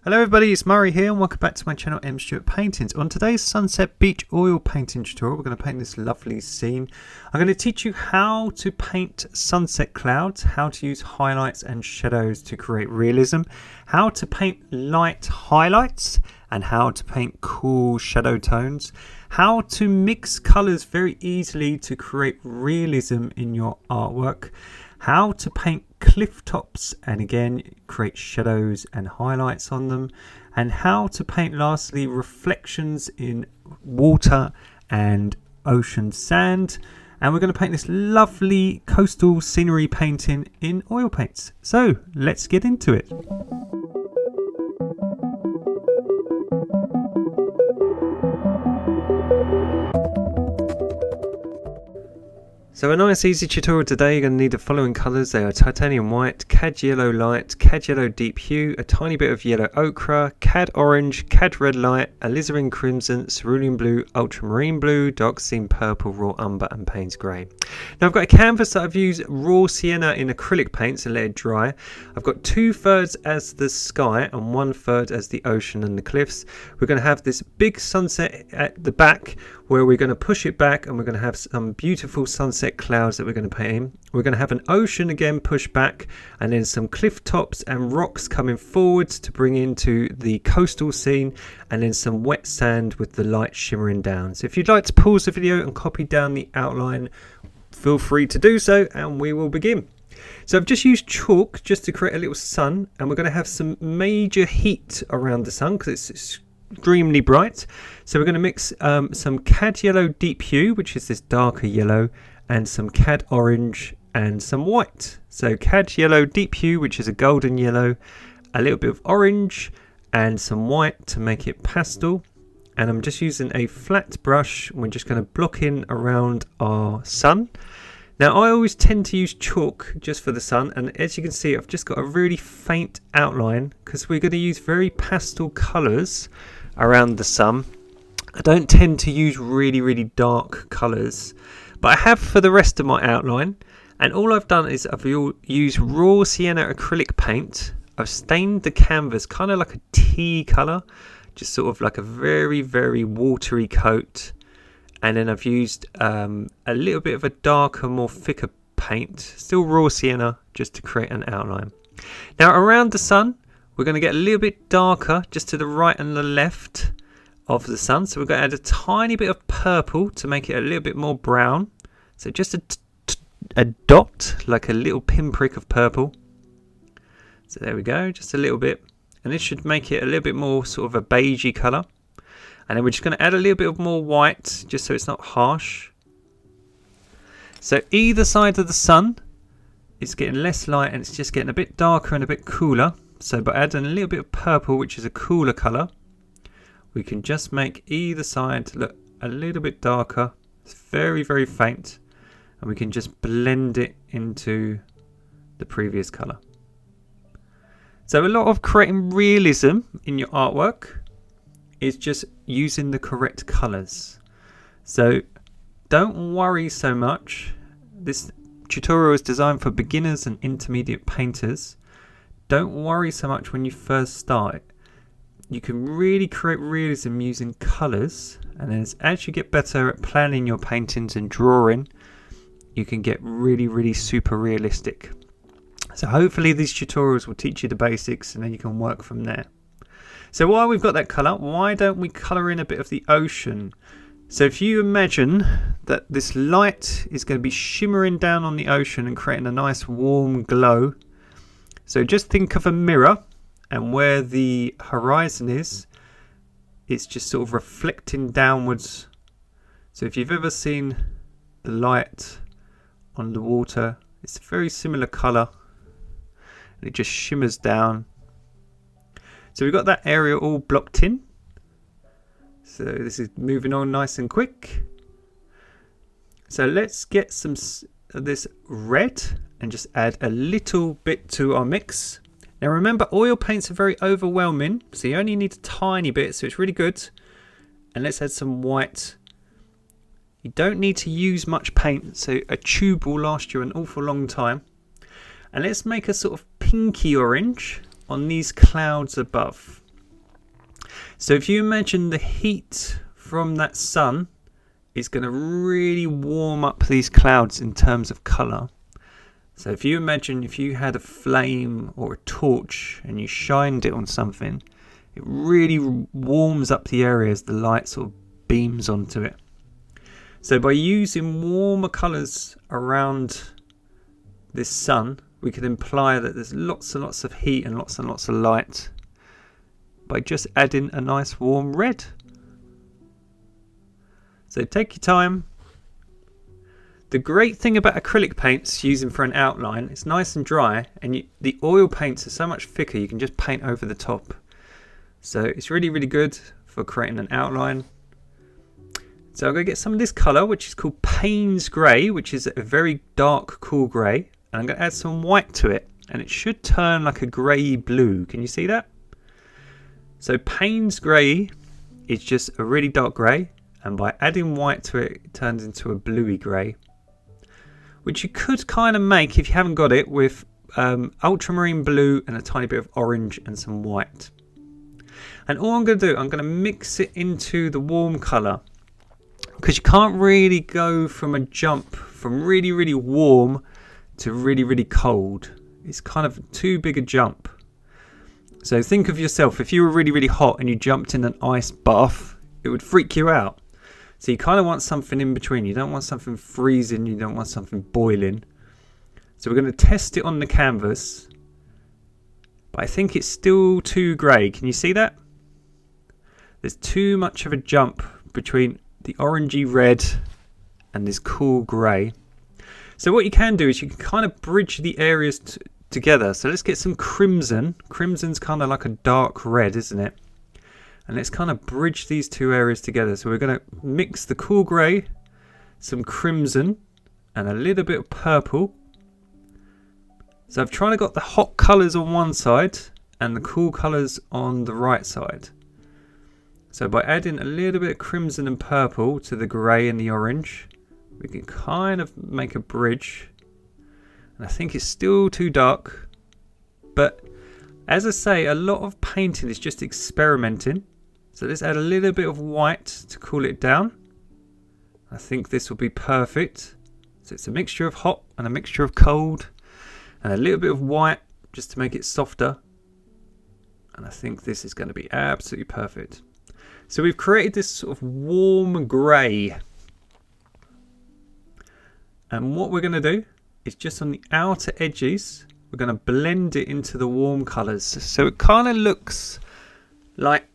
Hello everybody, it's Murray here and welcome back to my channel M Stewart Paintings. On today's Sunset Beach oil painting tutorial, we're going to paint this lovely scene. I'm going to teach you how to paint sunset clouds, how to use highlights and shadows to create realism, how to paint light highlights and how to paint cool shadow tones, how to mix colours very easily to create realism in your artwork, how to paint cliff tops and again create shadows and highlights on them, and how to paint lastly reflections in water and ocean sand. And we're going to paint this lovely coastal scenery painting in oil paints. So let's get into it. So a nice easy tutorial today. You're going to need the following colours. They are titanium white, cad yellow light, cad yellow deep hue, a tiny bit of yellow ochre, cad orange, cad red light, alizarin crimson, cerulean blue, ultramarine blue, dark steam purple, raw umber and Payne's grey. Now I've got a canvas that I've used raw sienna in acrylic paints and let it dry. I've got 2/3 as the sky and 1/3 as the ocean and the cliffs. We're going to have this big sunset at the back where we're going to push it back and we're going to have some beautiful sunset clouds that we're going to paint in. We're going to have an ocean again pushed back and then some cliff tops and rocks coming forwards to bring into the coastal scene, and then some wet sand with the light shimmering down. So if you'd like to pause the video and copy down the outline, feel free to do so and we will begin. So I've just used chalk just to create a little sun, and we're going to have some major heat around the sun because it's extremely bright. So we're going to mix some cad yellow deep hue, which is this darker yellow, and some cad orange and some white. So cad yellow deep hue, which is a golden yellow, a little bit of orange and some white to make it pastel. And I'm just using a flat brush. We're just going to block in around our sun. Now I always tend to use chalk just for the sun, and as you can see I've just got a really faint outline because we're going to use very pastel colours around the sun. I don't tend to use really dark colours, but I have for the rest of my outline. And all I've done is I've used raw sienna acrylic paint. I've stained the canvas kind of like a tea colour, just sort of like a very watery coat. And then I've used a little bit of a darker, more thicker paint, still raw sienna, just to create an outline. Now around the sun, we're going to get a little bit darker just to the right and the left of the sun. So we're going to add a tiny bit of purple to make it a little bit more brown. So just a dot, like a little pinprick of purple. So there we go, just a little bit. And this should make it a little bit more sort of a beigey colour. And then we're just going to add a little bit of more white, just so it's not harsh. So either side of the sun, it's getting less light and it's just getting a bit darker and a bit cooler. So by adding a little bit of purple, which is a cooler colour, we can just make either side look a little bit darker. It's very faint, and we can just blend it into the previous colour. So a lot of creating realism in your artwork is just using the correct colours. So don't worry so much. This tutorial is designed for beginners and intermediate painters. Don't worry so much when you first start. You can really create realism using colours, and as you get better at planning your paintings and drawing, you can get really super realistic. So hopefully these tutorials will teach you the basics and then you can work from there. So while we've got that colour, why don't we colour in a bit of the ocean? So if you imagine that this light is going to be shimmering down on the ocean and creating a nice warm glow. So just think of a mirror, and where the horizon is, it's just sort of reflecting downwards. So if you've ever seen the light on the water, it's a very similar colour and it just shimmers down. So we've got that area all blocked in. So this is moving on nice and quick. So let's get some of this red and just add a little bit to our mix. Now remember, oil paints are very overwhelming, so you only need a tiny bit, so it's really good. And let's add some white. You don't need to use much paint, so a tube will last you an awful long time. And let's make a sort of pinky orange on these clouds above. So if you imagine the heat from that sun is going to really warm up these clouds in terms of colour. So if you imagine if you had a flame or a torch and you shined it on something, it really warms up the area as the light sort of beams onto it. So by using warmer colours around this sun, we could imply that there's lots and lots of heat and lots of light by just adding a nice warm red. So take your time. The great thing about acrylic paints using for an outline, it's nice and dry, and the oil paints are so much thicker you can just paint over the top. So it's really good for creating an outline. So I'm going to get some of this colour, which is called Payne's Grey, which is a very dark cool grey, and I'm going to add some white to it, and it should turn like a grey blue. Can you see that? So Payne's Grey is just a really dark grey, and by adding white to it, it turns into a bluey grey, which you could kind of make, if you haven't got it, with ultramarine blue and a tiny bit of orange and some white. And all I'm going to do, I'm going to mix it into the warm colour, because you can't really go from a jump from really warm to really cold. It's kind of too big a jump. So think of yourself, if you were really hot and you jumped in an ice bath, it would freak you out. So you kind of want something in between. You don't want something freezing, you don't want something boiling. So we're going to test it on the canvas, but I think it's still too grey. Can you see that? There's too much of a jump between the orangey red and this cool grey. So what you can do is you can kind of bridge the areas together. So let's get some crimson. Crimson's kind of like a dark red, isn't it? And let's kind of bridge these two areas together. So we're going to mix the cool grey, some crimson, and a little bit of purple. So I've tried to got the hot colours on one side and the cool colours on the right side. So by adding a little bit of crimson and purple to the grey and the orange, we can kind of make a bridge. And I think it's still too dark, but as I say, a lot of painting is just experimenting. So let's add a little bit of white to cool it down. I think this will be perfect. So it's a mixture of hot and a mixture of cold, and a little bit of white just to make it softer. And I think this is going to be absolutely perfect. So we've created this sort of warm grey. And what we're going to do is just on the outer edges, we're going to blend it into the warm colours. So it kind of looks like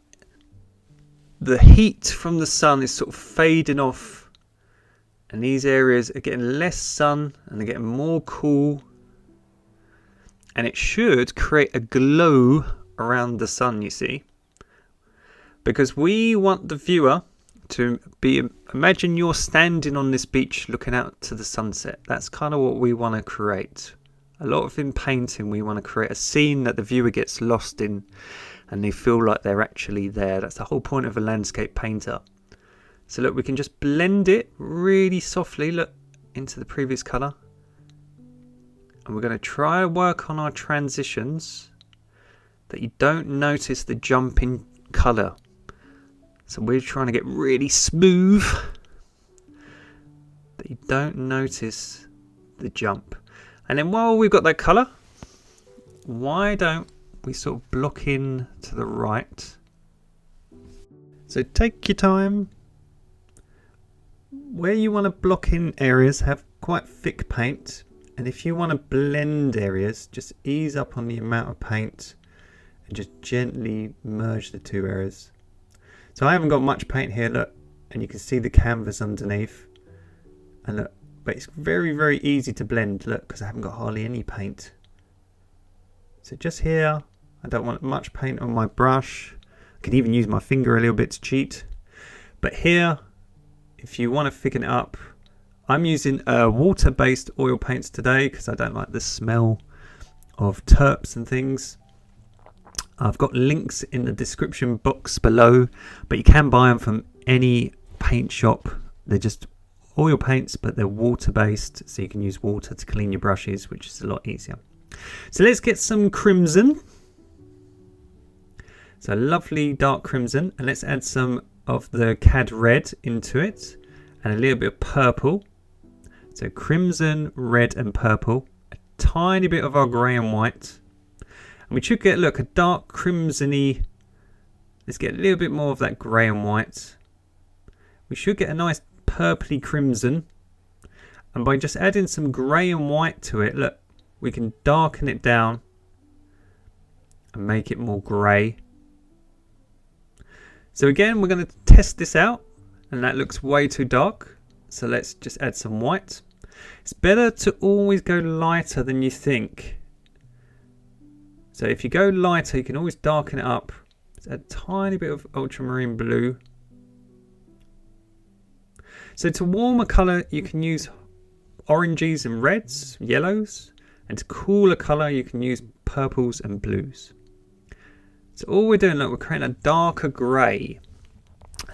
the heat from the sun is sort of fading off. And these areas are getting less sun and they're getting more cool. And it should create a glow around the sun, you see. Because we want the viewer to imagine you're standing on this beach looking out to the sunset. That's kind of what we want to create. A lot of in painting, we want to create a scene that the viewer gets lost in and they feel like they're actually there. That's the whole point of a landscape painter. So look, we can just blend it really softly, look, into the previous colour. And we're going to try to work on our transitions that you don't notice the jump in colour. So we're trying to get really smooth that you don't notice the jump. And then while we've got that colour, why don't we sort of block in to the right? So take your time. Where you want to block in areas, have quite thick paint. And if you want to blend areas, just ease up on the amount of paint and just gently merge the two areas. So I haven't got much paint here, look, and you can see the canvas underneath. And look, but it's very easy to blend, look, because I haven't got hardly any paint. So just here, I don't want much paint on my brush. I can even use my finger a little bit to cheat. But here, if you want to thicken it up, I'm using water-based oil paints today because I don't like the smell of terps and things. I've got links in the description box below, but you can buy them from any paint shop. They're just oil paints, but they're water-based, so you can use water to clean your brushes, which is a lot easier. So let's get some crimson. So lovely dark crimson, and let's add some of the cad red into it and a little bit of purple. So crimson, red and purple, a tiny bit of our grey and white, and we should get, look, a dark crimsony. Let's get a little bit more of that grey and white. We should get a nice purpley crimson, and by just adding some grey and white to it, look, we can darken it down and make it more grey. So again, we're going to test this out, and that looks way too dark. So let's just add some white. It's better to always go lighter than you think. So if you go lighter, you can always darken it up. Let's add a tiny bit of ultramarine blue. So to warm a colour, you can use oranges and reds, yellows. And to cool a colour, you can use purples and blues. So all we're doing, look, we're creating a darker grey.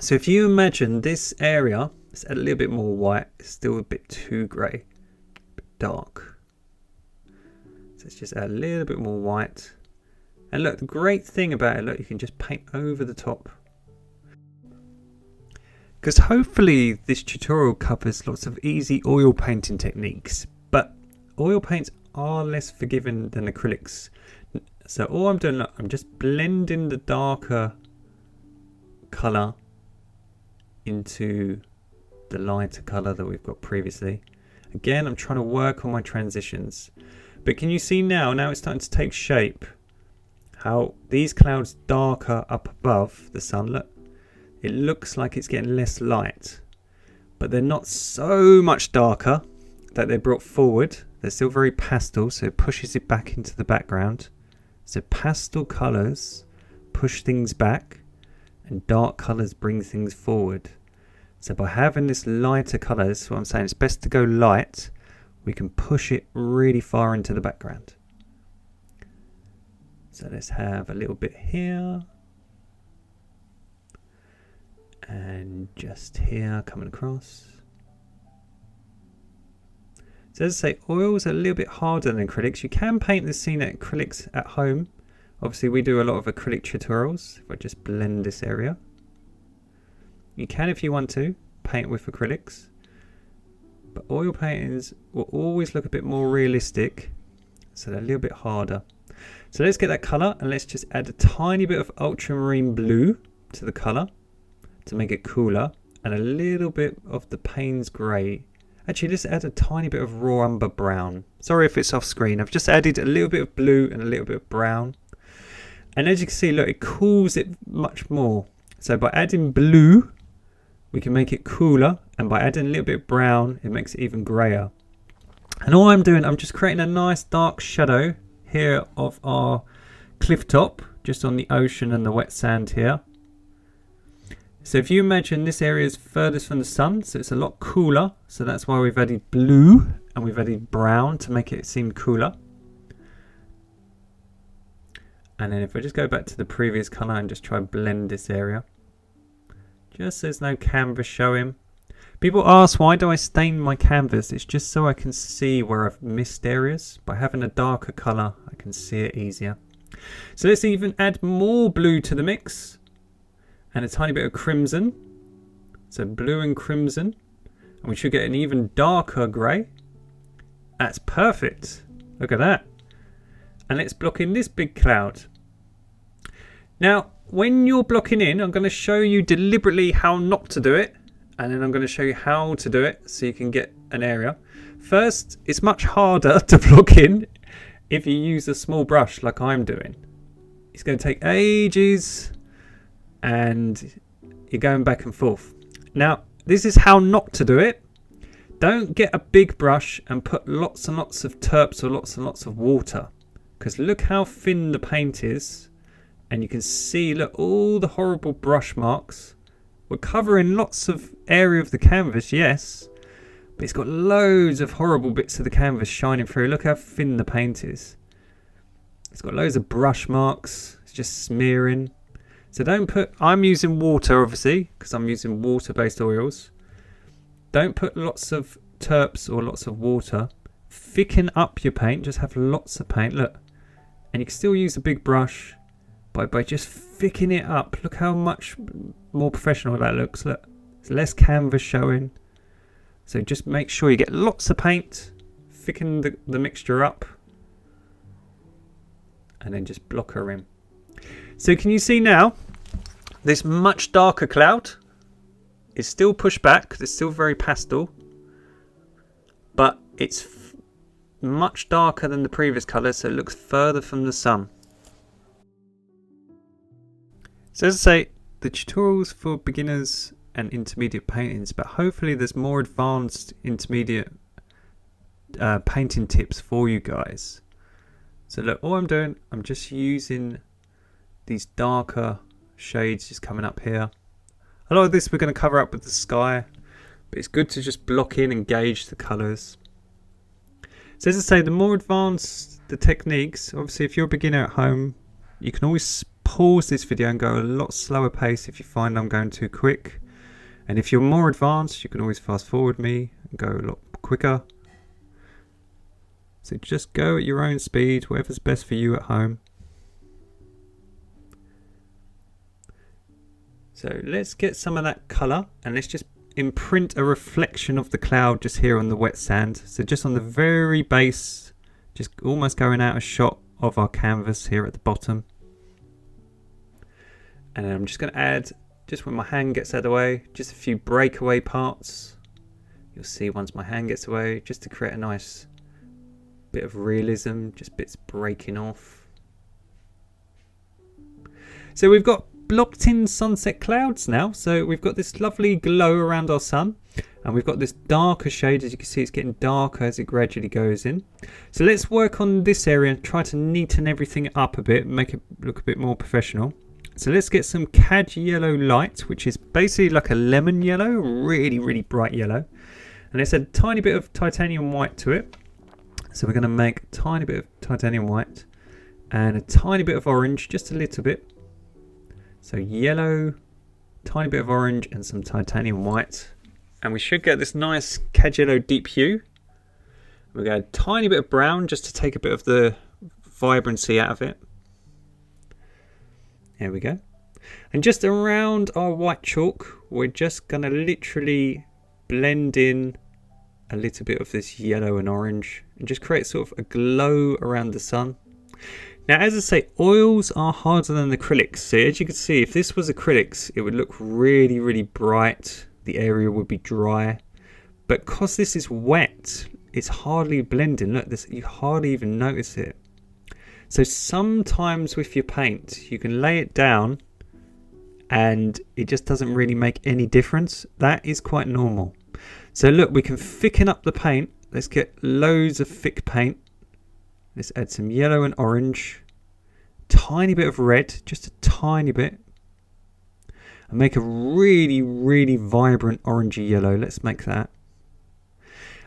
So if you imagine this area, let's add a little bit more white. It's still a bit too grey, a bit dark. So let's just add a little bit more white. And look, the great thing about it, look, you can just paint over the top. Because hopefully this tutorial covers lots of easy oil painting techniques, but oil paints are less forgiving than acrylics. So all I'm doing, look, I'm just blending the darker colour into the lighter colour that we've got previously. Again, I'm trying to work on my transitions. But can you see now it's starting to take shape, how these clouds darker up above the sun, look, it looks like it's getting less light. But they're not so much darker that they're brought forward. They're still very pastel, so it pushes it back into the background. So pastel colours push things back and dark colours bring things forward. So by having this lighter colour, that's what I'm saying, it's best to go light. We can push it really far into the background. So let's have a little bit here. And just here coming across. So as I say, oils are a little bit harder than acrylics. You can paint the scene at acrylics at home. Obviously we do a lot of acrylic tutorials. If I just blend this area. You can, if you want to, paint with acrylics. But oil paintings will always look a bit more realistic. So they're a little bit harder. So let's get that colour, and let's just add a tiny bit of ultramarine blue to the colour to make it cooler. And a little bit of the Payne's grey. Actually, let's add a tiny bit of raw umber brown. Sorry if it's off screen. I've just added a little bit of blue and a little bit of brown. And as you can see, look, it cools it much more. So by adding blue, we can make it cooler. And by adding a little bit of brown, it makes it even greyer. And all I'm doing, I'm just creating a nice dark shadow here of our cliff top, just on the ocean and the wet sand here. So if you imagine this area is furthest from the sun, so it's a lot cooler. So that's why we've added blue and we've added brown to make it seem cooler. And then if I just go back to the previous colour and just try and blend this area. Just so there's no canvas showing. People ask, why do I stain my canvas? It's just so I can see where I've missed areas. By having a darker colour, I can see it easier. So let's even add more blue to the mix. And a tiny bit of crimson. So blue and crimson. And we should get an even darker grey. That's perfect. Look at that. And let's block in this big cloud. Now, when you're blocking in, I'm going to show you deliberately how not to do it. And then I'm going to show you how to do it so you can get an area. First, it's much harder to block in if you use a small brush like I'm doing. It's going to take ages. And you're going back and forth. Now, this is how not to do it. Don't get a big brush and put lots and lots of terps or lots and lots of water. Because look how thin the paint is. And you can see, look, all the horrible brush marks. We're covering lots of area of the canvas, yes. But it's got loads of horrible bits of the canvas shining through. Look how thin the paint is. It's got loads of brush marks. It's just smearing. So don't put, I'm using water obviously, because I'm using water-based oils. Don't put lots of terps or lots of water. Thicken up your paint, just have lots of paint, look. And you can still use a big brush by just thickening it up. Look how much more professional that looks. Look, there's less canvas showing. So just make sure you get lots of paint, thicken the mixture up, and then just block her in. So can you see now, this much darker cloud is still pushed back. It's still very pastel, but it's much darker than the previous colour, so it looks further from the sun. So as I say, the tutorials for beginners and intermediate paintings, but hopefully there's more advanced intermediate painting tips for you guys. So look, all I'm doing, I'm just using these darker shades just coming up here. A lot of this we're going to cover up with the sky, but it's good to just block in and gauge the colours. So as I say, the more advanced the techniques, obviously if you're a beginner at home, you can always pause this video and go a lot slower pace if you find I'm going too quick. And if you're more advanced, you can always fast forward me and go a lot quicker. So just go at your own speed, whatever's best for you at home. So let's get some of that colour and let's just imprint a reflection of the cloud just here on the wet sand. So just on the very base, just almost going out of shot of our canvas here at the bottom. And then I'm just going to add, just when my hand gets out of the way, just a few breakaway parts. You'll see once my hand gets away, just to create a nice bit of realism, just bits breaking off. So we've got blocked in sunset clouds now. So we've got this lovely glow around our sun, and we've got this darker shade. As you can see, it's getting darker as it gradually goes in. So let's work on this area and try to neaten everything up a bit, make it look a bit more professional. So let's get some cad yellow light, which is basically like a lemon yellow, really, really bright yellow. And let's add a tiny bit of titanium white to it. So we're going to make a tiny bit of titanium white and a tiny bit of orange, just a little bit. So yellow, tiny bit of orange and some titanium white. And we should get this nice cad yellow deep hue. We're going to add a tiny bit of brown just to take a bit of the vibrancy out of it. There we go. And just around our white chalk, we're just going to literally blend in a little bit of this yellow and orange and just create sort of a glow around the sun. Now, as I say, oils are harder than acrylics. So as you can see, if this was acrylics, it would look really, really bright. The area would be dry. But because this is wet, it's hardly blending. Look, this, you hardly even notice it. So sometimes with your paint, you can lay it down and it just doesn't really make any difference. That is quite normal. So look, we can thicken up the paint. Let's get loads of thick paint. Let's add some yellow and orange. Tiny bit of red, just a tiny bit. And make a really, really vibrant orangey yellow. Let's make that.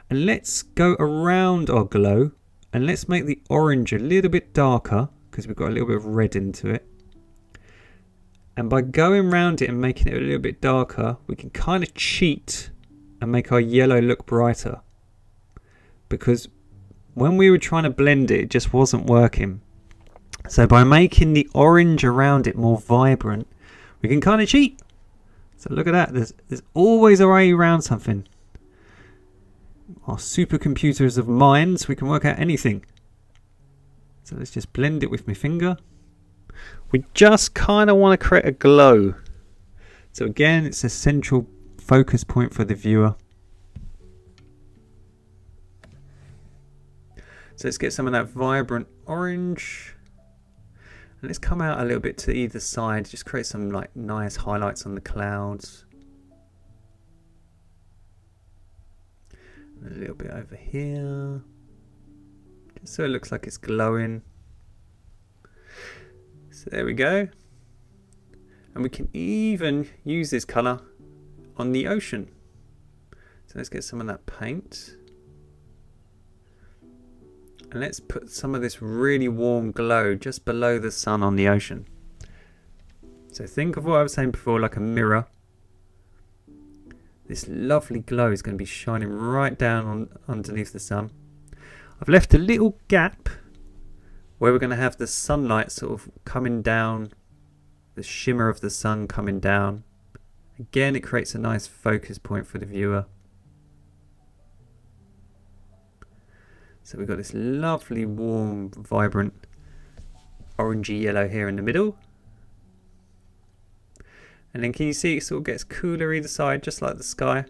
And let's go around our glow. And let's make the orange a little bit darker because we've got a little bit of red into it. And by going around it and making it a little bit darker, we can kind of cheat and make our yellow look brighter. Because when we were trying to blend it, it just wasn't working. So by making the orange around it more vibrant, we can kind of cheat. So look at that. There's always a way around something. Our supercomputers of minds, we can work out anything. So let's just blend it with my finger. We just kind of want to create a glow. So again, it's a central focus point for the viewer. So let's get some of that vibrant orange. And let's come out a little bit to either side. Just create some like nice highlights on the clouds. A little bit over here, just so it looks like it's glowing. So there we go. And we can even use this colour on the ocean. So let's get some of that paint. And let's put some of this really warm glow just below the sun on the ocean. So think of what I was saying before, like a mirror. This lovely glow is going to be shining right down on underneath the sun. I've left a little gap where we're going to have the sunlight sort of coming down, the shimmer of the sun coming down. Again, it creates a nice focus point for the viewer. So we've got this lovely, warm, vibrant, orangey yellow here in the middle. And then can you see it sort of gets cooler either side, just like the sky.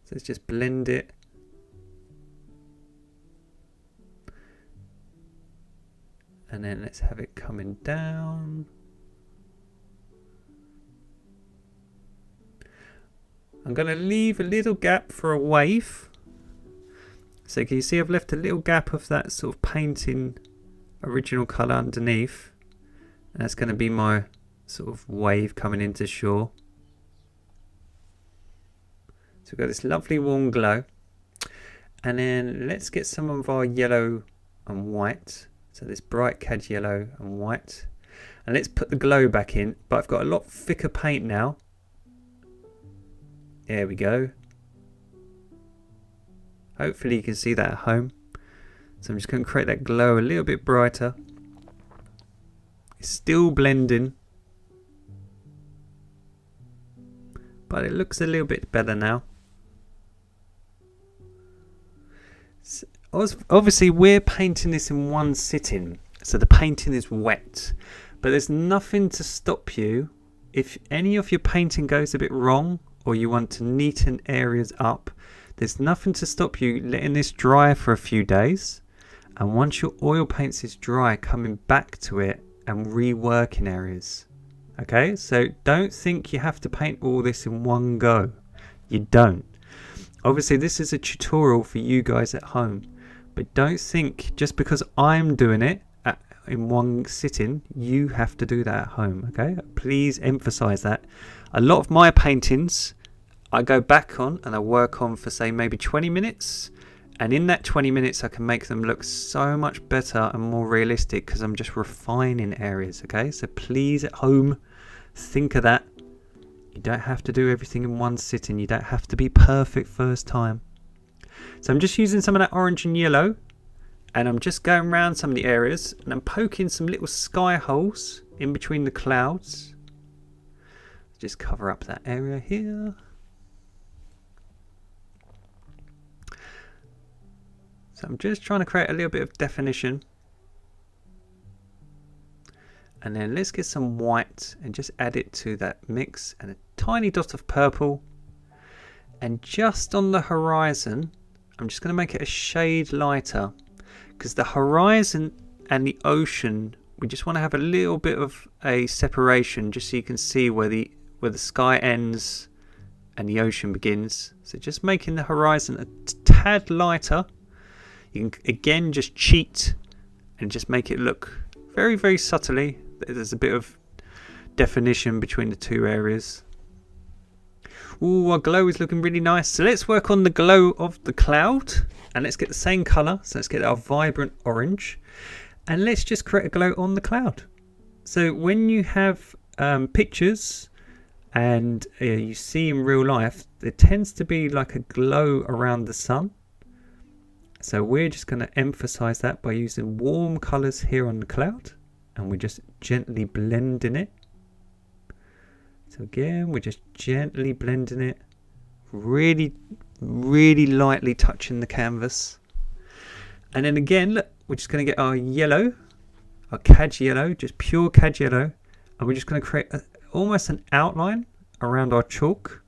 So let's just blend it. And then let's have it coming down. I'm going to leave a little gap for a wave. So can you see I've left a little gap of that sort of painting original colour underneath. And that's going to be my sort of wave coming into shore. So we've got this lovely warm glow. And then let's get some of our yellow and white. So this bright cad yellow and white. And let's put the glow back in. But I've got a lot thicker paint now. There we go. Hopefully you can see that at home. So I'm just going to create that glow a little bit brighter. It's still blending, but it looks a little bit better now. So obviously we're painting this in one sitting, so the painting is wet. But there's nothing to stop you if any of your painting goes a bit wrong, or you want to neaten areas up, there's nothing to stop you letting this dry for a few days, and once your oil paints is dry, coming back to it and reworking areas. Okay, so don't think you have to paint all this in one go. You don't. Obviously this is a tutorial for you guys at home, but don't think just because I'm doing it in one sitting, you have to do that at home. Okay, please emphasize that. A lot of my paintings I go back on and I work on for say maybe 20 minutes, and in that 20 minutes I can make them look so much better and more realistic because I'm just refining areas. Okay, so please at home think of that. You don't have to do everything in one sitting. You don't have to be perfect first time. So I'm just using some of that orange and yellow, and I'm just going around some of the areas, and I'm poking some little sky holes in between the clouds. Just cover up that area here. So I'm just trying to create a little bit of definition. And then let's get some white and just add it to that mix, and a tiny dot of purple. And just on the horizon, I'm just going to make it a shade lighter, because the horizon and the ocean, we just want to have a little bit of a separation just so you can see where the sky ends and the ocean begins. So just making the horizon a tad lighter. You can again just cheat and just make it look very, very subtly. There's a bit of definition between the two areas. Ooh, our glow is looking really nice. So let's work on the glow of the cloud, and let's get the same colour. So let's get our vibrant orange, and let's just create a glow on the cloud. So when you have pictures and you see in real life, there tends to be like a glow around the sun. So we're just going to emphasize that by using warm colours here on the cloud, and we're just gently blending it. So again, we're just gently blending it, really, really lightly touching the canvas. And then again, look, we're just going to get our yellow, our cad yellow, just pure cad yellow, and we're just going to create almost an outline around our chalk.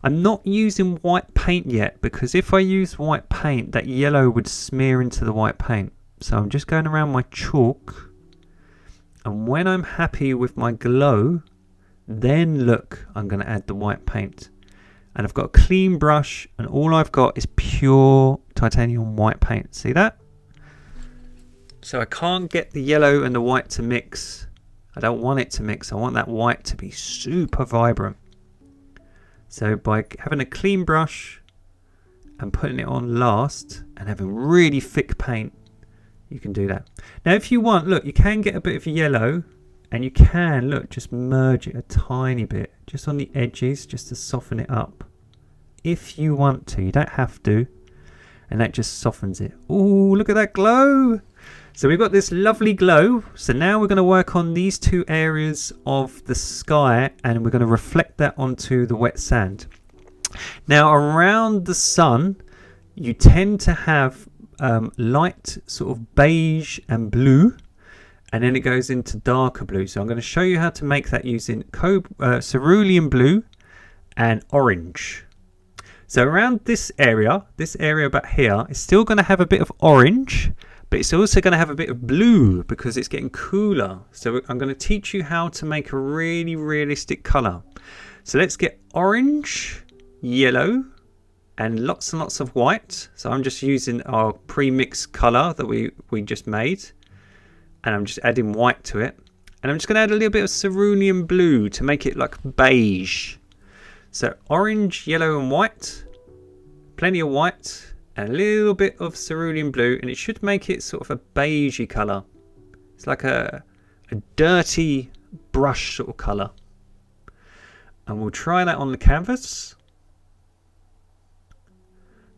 I'm not using white paint yet, because if I use white paint, that yellow would smear into the white paint. So I'm just going around my chalk, and when I'm happy with my glow, then look, I'm going to add the white paint. And I've got a clean brush, and all I've got is pure titanium white paint. See that? So I can't get the yellow and the white to mix. I don't want it to mix. I want that white to be super vibrant. So by having a clean brush and putting it on last and having really thick paint, you can do that. Now if you want, look, you can get a bit of yellow, and you can, look, just merge it a tiny bit, just on the edges, just to soften it up. If you want to, you don't have to. and that just softens it. Oh, look at that glow. So we've got this lovely glow. So now we're going to work on these two areas of the sky, and we're going to reflect that onto the wet sand. Now around the sun, you tend to have light sort of beige and blue, and then it goes into darker blue. So I'm going to show you how to make that using cerulean blue and orange. So around this area about here, is still going to have a bit of orange, but it's also going to have a bit of blue because it's getting cooler. So I'm going to teach you how to make a really realistic colour. So let's get orange, yellow, and lots of white. So I'm just using our pre-mixed colour that we just made, and I'm just adding white to it. And I'm just going to add a little bit of cerulean blue to make it like beige. So orange, yellow and white, plenty of white, and a little bit of cerulean blue, and it should make it sort of a beigey colour. It's like a dirty brush sort of colour. And we'll try that on the canvas.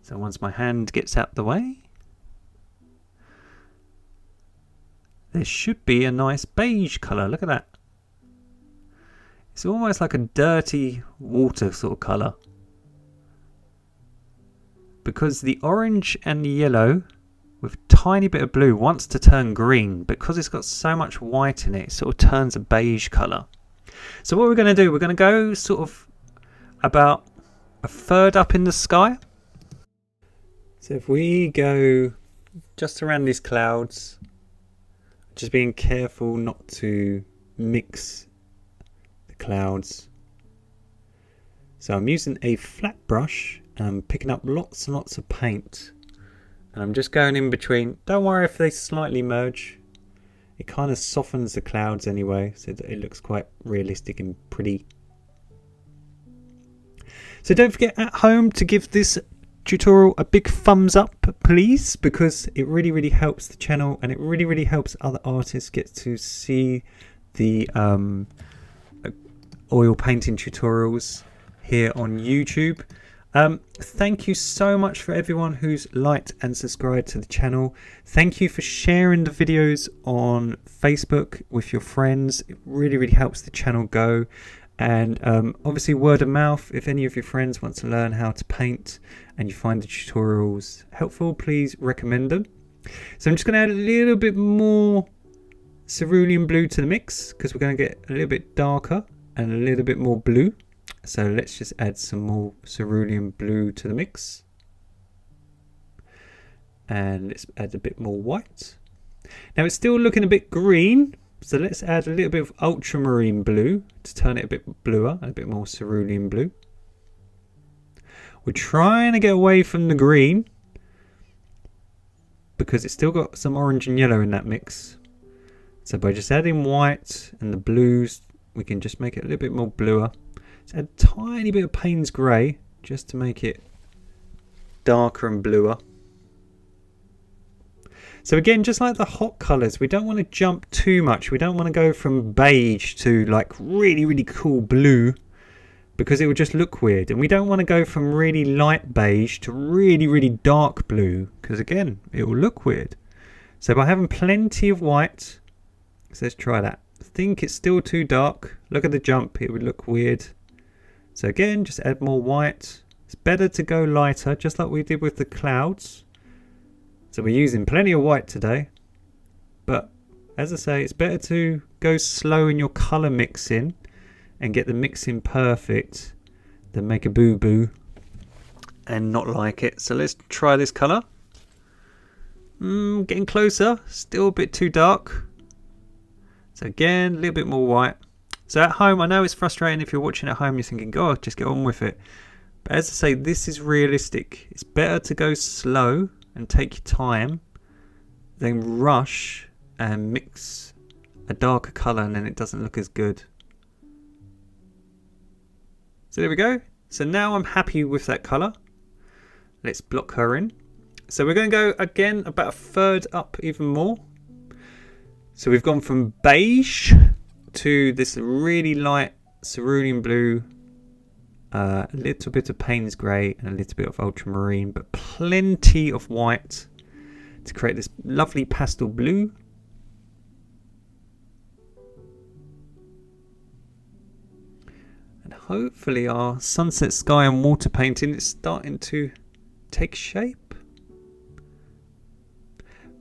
So once my hand gets out the way, there should be a nice beige colour. Look at that. It's almost like a dirty water sort of colour. Because the orange and the yellow with a tiny bit of blue wants to turn green. Because it's got so much white in it, it sort of turns a beige colour. So what we're going to do, we're going to go sort of about a third up in the sky. So if we go just around these clouds, just being careful not to mix the clouds. So I'm using a flat brush and I'm picking up lots and lots of paint, and I'm just going in between. Don't worry if they slightly merge. It kind of softens the clouds anyway, so that it looks quite realistic and pretty. So don't forget at home to give this tutorial a big thumbs up, please, because it really helps the channel, and it really helps other artists get to see the oil painting tutorials here on YouTube. Thank you so much for everyone who's liked and subscribed to the channel. Thank you for sharing the videos on Facebook with your friends. It really helps the channel go. And obviously word of mouth, if any of your friends want to learn how to paint and you find the tutorials helpful, please recommend them. So I'm just going to add a little bit more cerulean blue to the mix, because we're going to get a little bit darker and a little bit more blue. So let's just add some more cerulean blue to the mix. And let's add a bit more white. Now it's still looking a bit green, so let's add a little bit of ultramarine blue to turn it a bit bluer, and a bit more cerulean blue. We're trying to get away from the green because it's still got some orange and yellow in that mix. So by just adding white and the blues, we can just make it a little bit more bluer. Let's add a tiny bit of Payne's grey just to make it darker and bluer. So again, just like the hot colours, we don't want to jump too much. We don't want to go from beige to like really cool blue, because it will just look weird. And we don't want to go from really light beige to really dark blue, because again, it will look weird. So by having plenty of white, so let's try that. I think it's still too dark. Look at the jump, it would look weird. So again, just add more white. It's better to go lighter, just like we did with the clouds. So we're using plenty of white today, but as I say, it's better to go slow in your colour mixing and get the mixing perfect than make a boo-boo and not like it. So let's try this colour. Getting closer, still a bit too dark. So again, a little bit more white. So at home, I know it's frustrating if you're watching at home, you're thinking, God, just get on with it. But as I say, this is realistic. It's better to go slow and take your time than rush and mix a darker colour and then it doesn't look as good. So there we go. So now I'm happy with that colour. Let's block her in. So we're going to go again about a third up even more. So we've gone from beige to this really light cerulean blue a little bit of Payne's grey and a little bit of ultramarine, but plenty of white to create this lovely pastel blue. And hopefully our sunset sky and water painting is starting to take shape.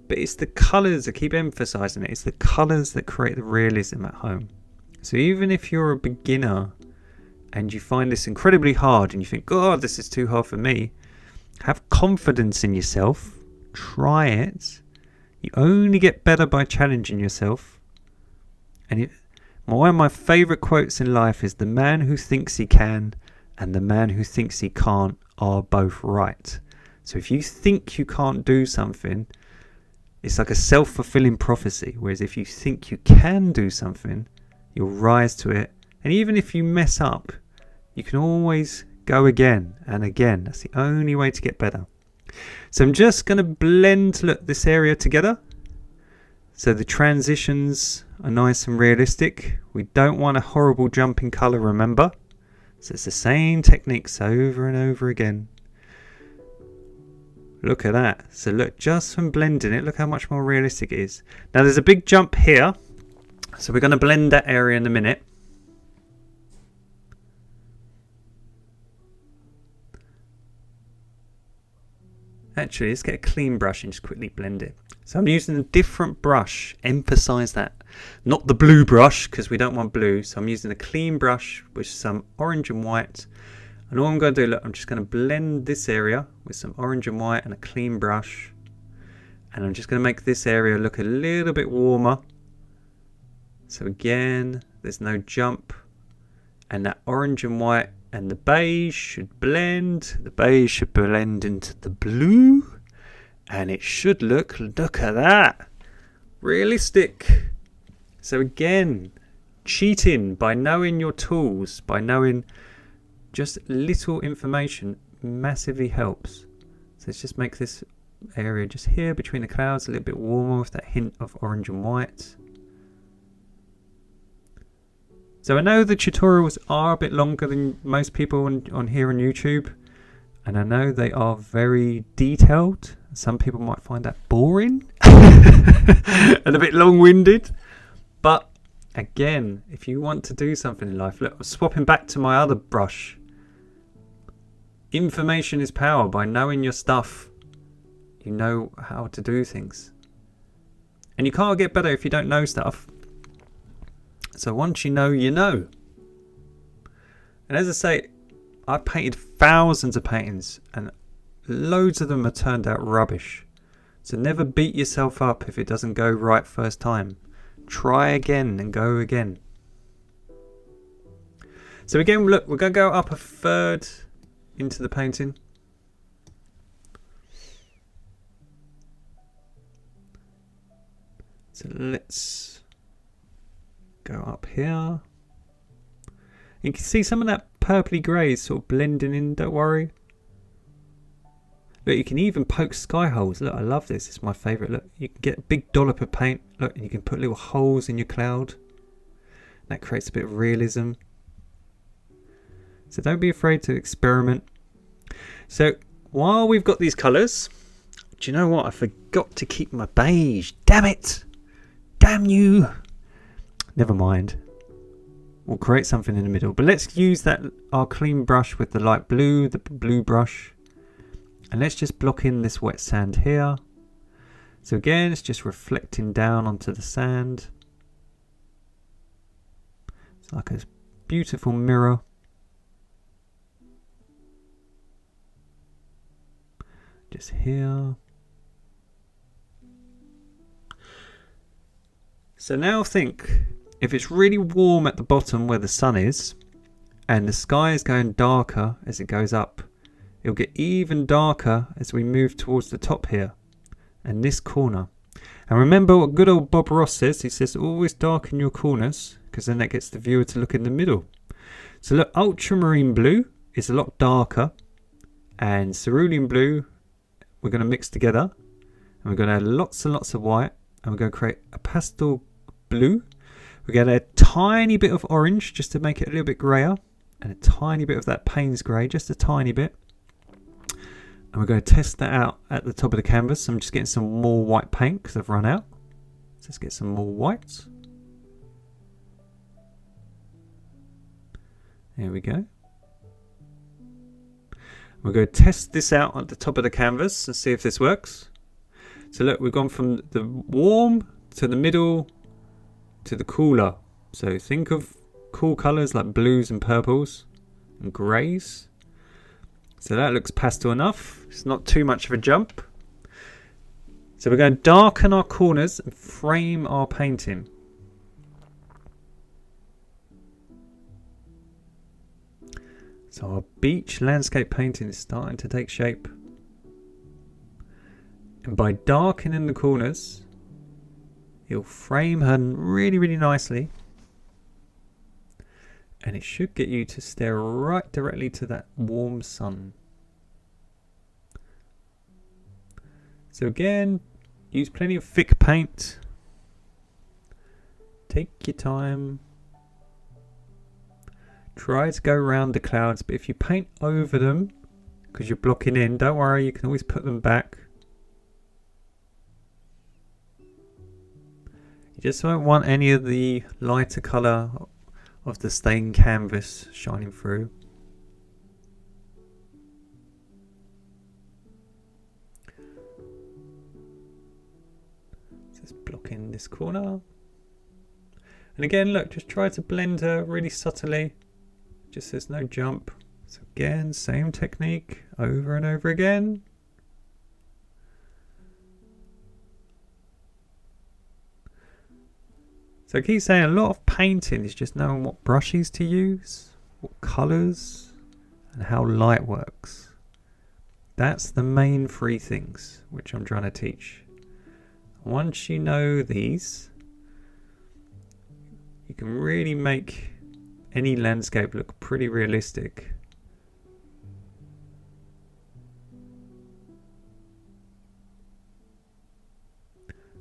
But it's the colours, I keep emphasising it, it's the colours that create the realism at home. So even if you're a beginner and you find this incredibly hard and you think, God, this is too hard for me, have confidence in yourself, try it. You only get better by challenging yourself. And one of my favourite quotes in life is, the man who thinks he can and the man who thinks he can't are both right. So if you think you can't do something, it's like a self-fulfilling prophecy. Whereas if you think you can do something, you'll rise to it. And even if you mess up, you can always go again and again. That's the only way to get better. So I'm just going to blend this area together. So the transitions are nice and realistic. We don't want a horrible jump in colour, remember. So it's the same techniques over and over again. Look at that. So look, just from blending it, look how much more realistic it is. Now there's a big jump here. So we're going to blend that area in a minute. Actually, let's get a clean brush and just quickly blend it. So I'm using a different brush. Emphasize that. Not the blue brush, because we don't want blue. So I'm using a clean brush with some orange and white. And all I'm going to do, look, I'm just going to blend this area with some orange and white and a clean brush. And I'm just going to make this area look a little bit warmer. So again, there's no jump. And that orange and white and the beige should blend. The beige should blend into the blue. And it should look at that. Realistic. So again, cheating by knowing your tools, by knowing just little information massively helps. So let's just make this area just here between the clouds a little bit warmer with that hint of orange and white. So I know the tutorials are a bit longer than most people on here on YouTube, and I know they are very detailed. Some people might find that boring and a bit long-winded, but again, if you want to do something in life, look, I'm swapping back to my other brush. Information is power. By knowing your stuff, you know how to do things, and you can't get better if you don't know stuff. So once you know, you know. And as I say, I've painted thousands of paintings and loads of them have turned out rubbish. So never beat yourself up if it doesn't go right first time. Try again and go again. So again, look, we're going to go up a third into the painting. So let's go up here. You can see some of that purpley grey is sort of blending in, don't worry. Look, you can even poke sky holes. Look, I love this. It's my favourite. Look, you can get a big dollop of paint. Look, and you can put little holes in your cloud. That creates a bit of realism. So don't be afraid to experiment. So while we've got these colours, do you know what? I forgot to keep my beige. Damn it! Damn you! Never mind. We'll create something in the middle. But let's use our clean brush with the light blue, the blue brush. And let's just block in this wet sand here. So again, it's just reflecting down onto the sand. It's like a beautiful mirror. Just here. So now think, if it's really warm at the bottom where the sun is, and the sky is going darker as it goes up, it'll get even darker as we move towards the top here, and this corner. And remember what good old Bob Ross says, he says always darken your corners, because then that gets the viewer to look in the middle. So look, ultramarine blue is a lot darker, and cerulean blue we're going to mix together, and we're going to add lots and lots of white, and we're going to create a pastel blue. We're going to add a tiny bit of orange just to make it a little bit grayer, and a tiny bit of that Payne's grey, just a tiny bit. And we're going to test that out at the top of the canvas. I'm just getting some more white paint because I've run out. So let's get some more whites. There we go. We're going to test this out at the top of the canvas and see if this works. So look, we've gone from the warm to the middle to the cooler. So think of cool colours like blues and purples and greys. So that looks pastel enough. It's not too much of a jump. So we're going to darken our corners and frame our painting. So our beach landscape painting is starting to take shape. And by darkening the corners, it'll frame her really, really nicely. And it should get you to stare right directly to that warm sun. So again, use plenty of thick paint. Take your time. Try to go around the clouds, but if you paint over them, because you're blocking in, don't worry, you can always put them back. You just won't want any of the lighter colour of the stained canvas shining through. Just block in this corner. And again, look, just try to blend her really subtly. Just there's no jump. So again, same technique over and over again. So I keep saying a lot of painting is just knowing what brushes to use, what colours, and how light works. That's the main three things which I'm trying to teach. Once you know these, you can really make any landscape look pretty realistic.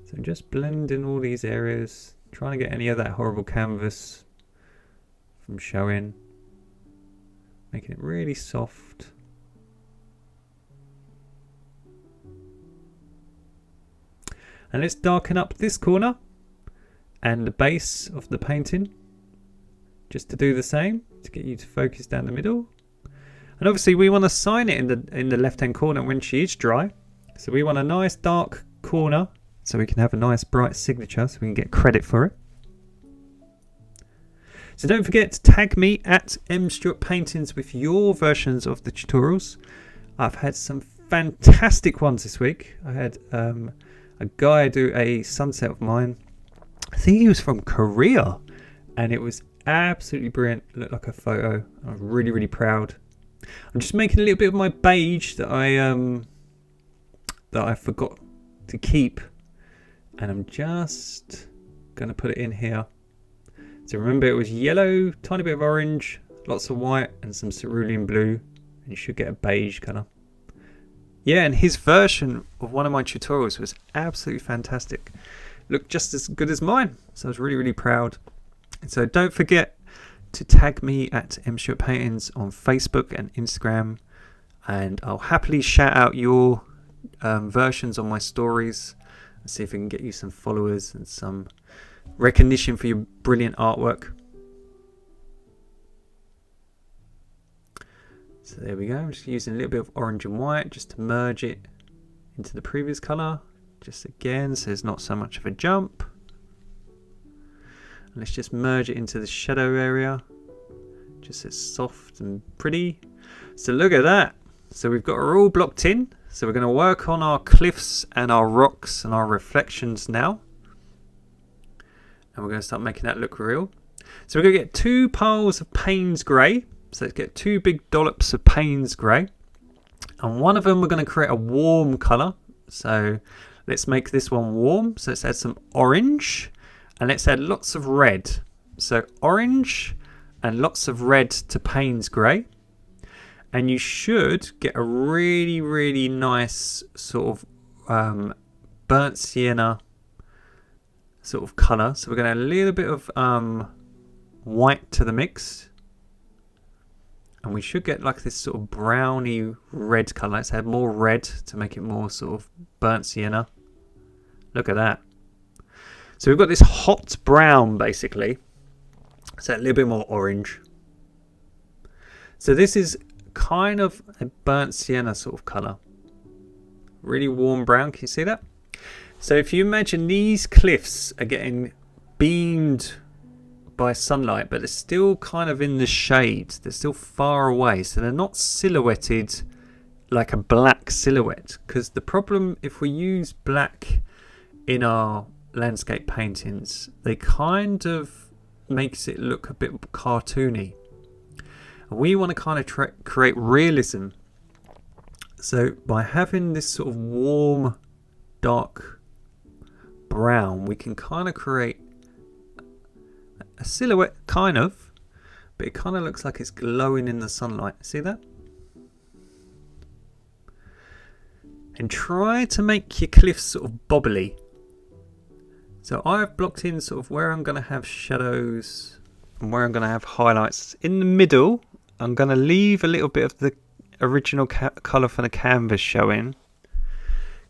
So just blend in all these areas. Trying to get any of that horrible canvas from showing. Making it really soft. And let's darken up this corner and the base of the painting. Just to do the same, to get you to focus down the middle. And obviously we want to sign it in the left hand corner when she is dry. So we want a nice dark corner, so we can have a nice bright signature so we can get credit for it. So don't forget to tag me at mstuartpaintings with your versions of the tutorials. I've had some fantastic ones this week. I had a guy do a sunset of mine. I think he was from Korea, and it was absolutely brilliant. It looked like a photo. I'm really, really proud. I'm just making a little bit of my beige that I forgot to keep. And I'm just going to put it in here. So remember, it was yellow, tiny bit of orange, lots of white and some cerulean blue. And you should get a beige colour. Yeah, and his version of one of my tutorials was absolutely fantastic. Looked just as good as mine. So I was really, really proud. And so don't forget to tag me at mstuartpaintings on Facebook and Instagram. And I'll happily shout out your versions on my stories. See if we can get you some followers and some recognition for your brilliant artwork. So there we go. I'm just using a little bit of orange and white just to merge it into the previous colour. Just again, so there's not so much of a jump. And let's just merge it into the shadow area. Just as soft and pretty. So look at that. So we've got her all blocked in. So we're going to work on our cliffs and our rocks and our reflections now. And we're going to start making that look real. So we're going to get 2 piles of Payne's grey. So let's get 2 big dollops of Payne's grey. And one of them we're going to create a warm colour. So let's make this one warm. So let's add some orange. And let's add lots of red. So orange and lots of red to Payne's grey. And you should get a really, really nice sort of burnt sienna sort of colour. So we're going to add a little bit of white to the mix. And we should get like this sort of browny red colour. Let's add more red to make it more sort of burnt sienna. Look at that. So we've got this hot brown basically. So a little bit more orange. So this is kind of a burnt sienna sort of colour. Really warm brown, can you see that? So if you imagine these cliffs are getting beamed by sunlight, but they're still kind of in the shade. They're still far away, so they're not silhouetted like a black silhouette. Because the problem, if we use black in our landscape paintings, they kind of makes it look a bit cartoony. And we want to kind of create realism. So by having this sort of warm, dark brown, we can kind of create a silhouette, kind of, but it kind of looks like it's glowing in the sunlight. See that? And try to make your cliffs sort of bobbly. So I've blocked in sort of where I'm going to have shadows and where I'm going to have highlights. In the middle, I'm going to leave a little bit of the original colour for the canvas showing,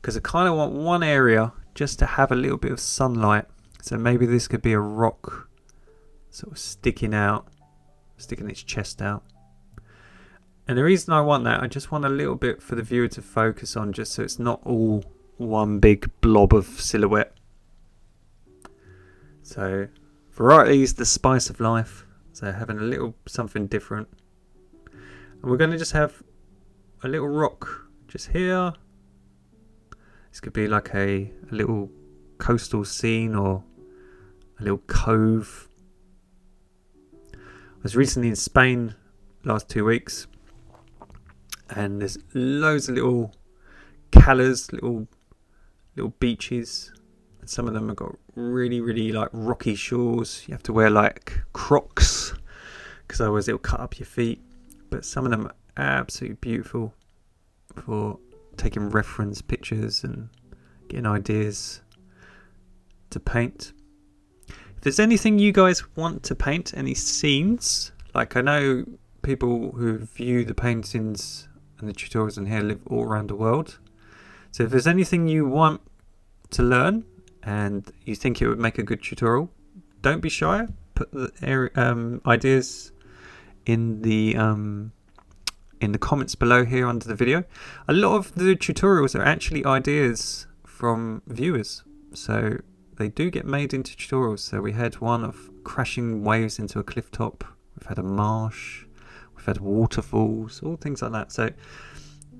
because I kind of want one area just to have a little bit of sunlight. So maybe this could be a rock sort of sticking its chest out. And the reason I want that, I just want a little bit for the viewer to focus on, just so it's not all one big blob of silhouette. So variety is the spice of life. So having a little something different. And we're going to just have a little rock just here. This could be like a little coastal scene or a little cove. I was recently in Spain last 2 weeks, and there's loads of little calas, little beaches, and some of them have got really like rocky shores. You have to wear like Crocs because otherwise it'll cut up your feet. But some of them are absolutely beautiful for taking reference pictures and getting ideas to paint. If there's anything you guys want to paint, any scenes, like I know people who view the paintings and the tutorials in here live all around the world. So if there's anything you want to learn and you think it would make a good tutorial, don't be shy. Put the ideas in the comments below here under the video. A lot of the tutorials are actually ideas from viewers, so they do get made into tutorials. So we had one of crashing waves into a cliff top. We've had a marsh. We've had waterfalls, all things like that. So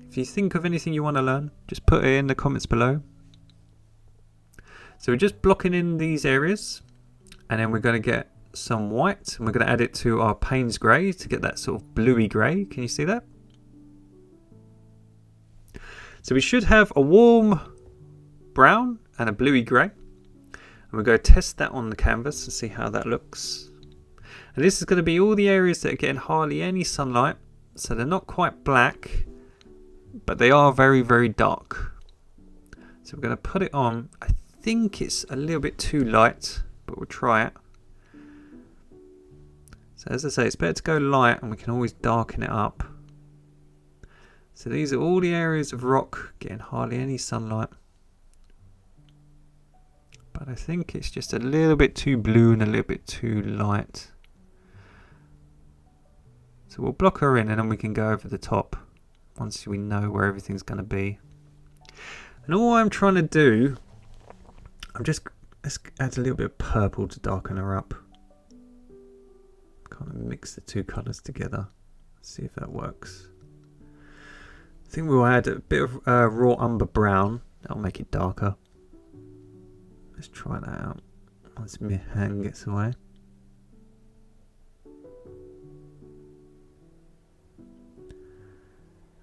if you think of anything you want to learn, just put it in the comments below. So we're just blocking in these areas, and then we're going to get some white, and we're going to add it to our Payne's grey to get that sort of bluey grey. Can you see that? So we should have a warm brown and a bluey grey. And we're going to test that on the canvas and see how that looks. And this is going to be all the areas that are getting hardly any sunlight. So they're not quite black, but they are very dark. So we're going to put it on. I think it's a little bit too light, but we'll try it. So as I say, it's better to go light, and we can always darken it up. So these are all the areas of rock getting hardly any sunlight. But I think it's just a little bit too blue and a little bit too light. So we'll block her in, and then we can go over the top once we know where everything's going to be. And all I'm trying to do, let's add a little bit of purple to darken her up. Kind of mix the two colours together. See if that works. I think we'll add a bit of raw umber brown. That'll make it darker. Let's try that out once my hand gets away.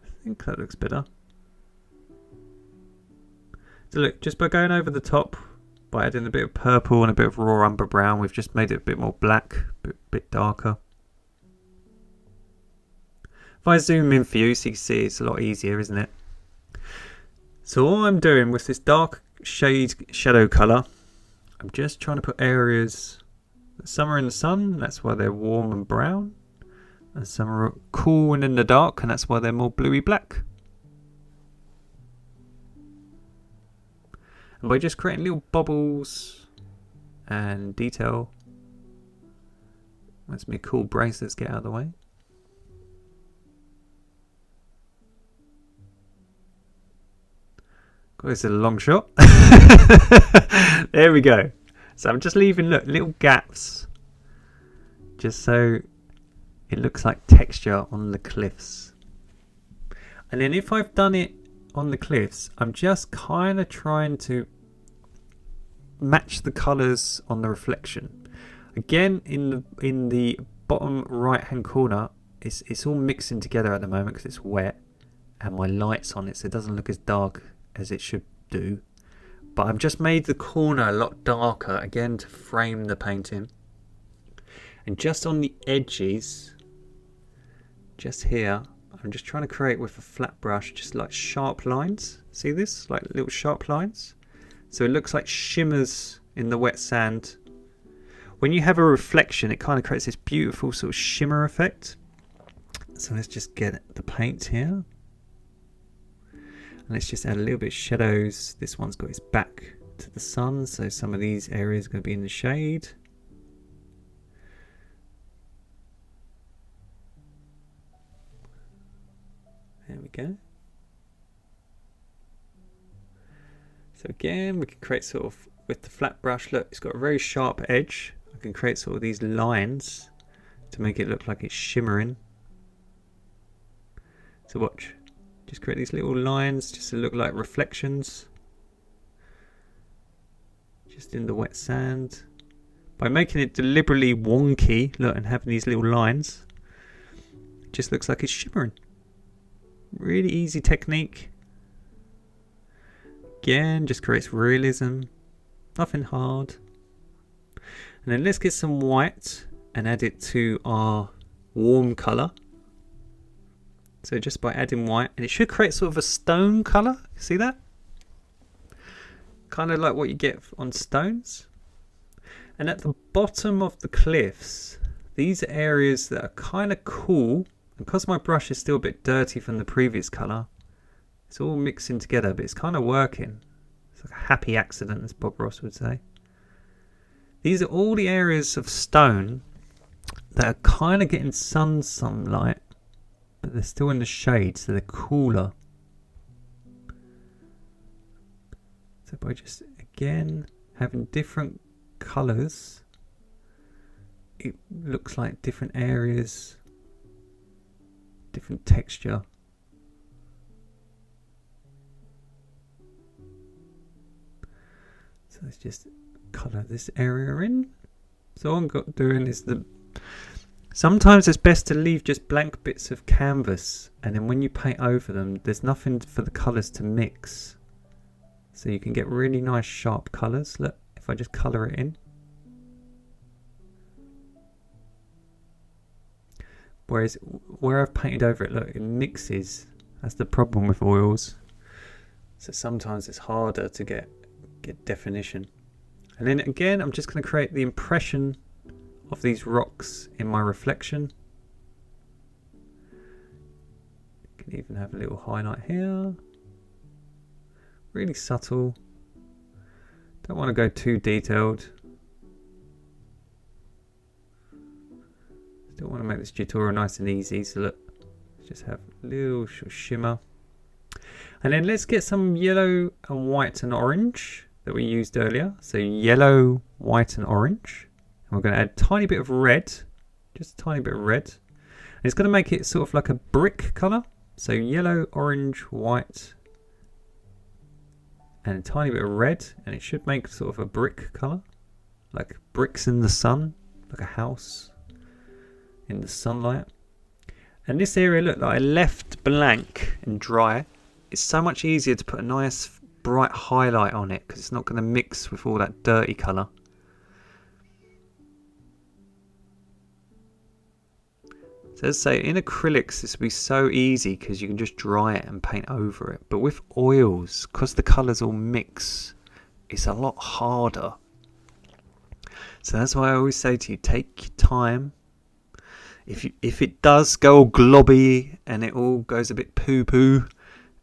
I think that looks better. So look, just by going over the top, by adding a bit of purple and a bit of raw umber brown, we've just made it a bit more black, a bit darker. If I zoom in for you so you can see, it's a lot easier, isn't it? So all I'm doing with this dark shade shadow colour, I'm just trying to put areas, some are in the sun, that's why they're warm and brown. and some are cool and in the dark, and that's why they're more bluey black. And by just creating little bubbles and detail, makes me a cool bracelets get out of the way. This is a long shot. There we go. So I'm just leaving, look, little gaps, just so it looks like texture on the cliffs. And then if I've done it on the cliffs, I'm just kind of trying to match the colours on the reflection. Again, in the bottom right hand corner, it's all mixing together at the moment because it's wet and my light's on it, so it doesn't look as dark as it should do. But I've just made the corner a lot darker again to frame the painting. And just on the edges, just here, I'm just trying to create with a flat brush just like sharp lines. See this? Like little sharp lines. So it looks like shimmers in the wet sand. When you have a reflection, it kind of creates this beautiful sort of shimmer effect. So let's just get the paint here. And let's just add a little bit of shadows. This one's got its back to the sun, so some of these areas are going to be in the shade. There we go. So again, we can create sort of, with the flat brush, look, it's got a very sharp edge. I can create sort of these lines to make it look like it's shimmering. So watch. Just create these little lines just to look like reflections. Just in the wet sand. By making it deliberately wonky, look, and having these little lines, it just looks like it's shimmering. Really easy technique. Again, just creates realism. Nothing hard. And then let's get some white and add it to our warm colour. So just by adding white, and it should create sort of a stone colour. See that? Kind of like what you get on stones. And at the bottom of the cliffs, these are areas that are kind of cool. And because my brush is still a bit dirty from the previous colour, it's all mixing together, but it's kind of working. It's like a happy accident, as Bob Ross would say. These are all the areas of stone that are kind of getting sunlight, but they're still in the shade, so they're cooler. So by just, again, having different colours, it looks like different areas, different texture. So let's just colour this area in. So all I'm doing is sometimes it's best to leave just blank bits of canvas, and then when you paint over them, there's nothing for the colours to mix. So you can get really nice sharp colours. Look, if I just colour it in. Whereas where I've painted over it, look, it mixes. That's the problem with oils. So sometimes it's harder to get definition. And then again, I'm just going to create the impression of these rocks in my reflection. You can even have a little highlight here. Really subtle. Don't want to go too detailed. Still want to make this tutorial nice and easy. So look, let's just have a little shimmer. And then let's get some yellow and white and orange that we used earlier. So yellow, white and orange. And we're going to add a tiny bit of red. Just a tiny bit of red. And it's going to make it sort of like a brick colour. So yellow, orange, white and a tiny bit of red. And it should make sort of a brick colour. Like bricks in the sun. Like a house in the sunlight. And this area, look, that I left blank and dry. It's so much easier to put a nice bright highlight on it because it's not going to mix with all that dirty colour. So as I say, in acrylics this will be so easy because you can just dry it and paint over it. But with oils, because the colours all mix, it's a lot harder. So that's why I always say to you, take your time. If it does go all globby and it all goes a bit poo-poo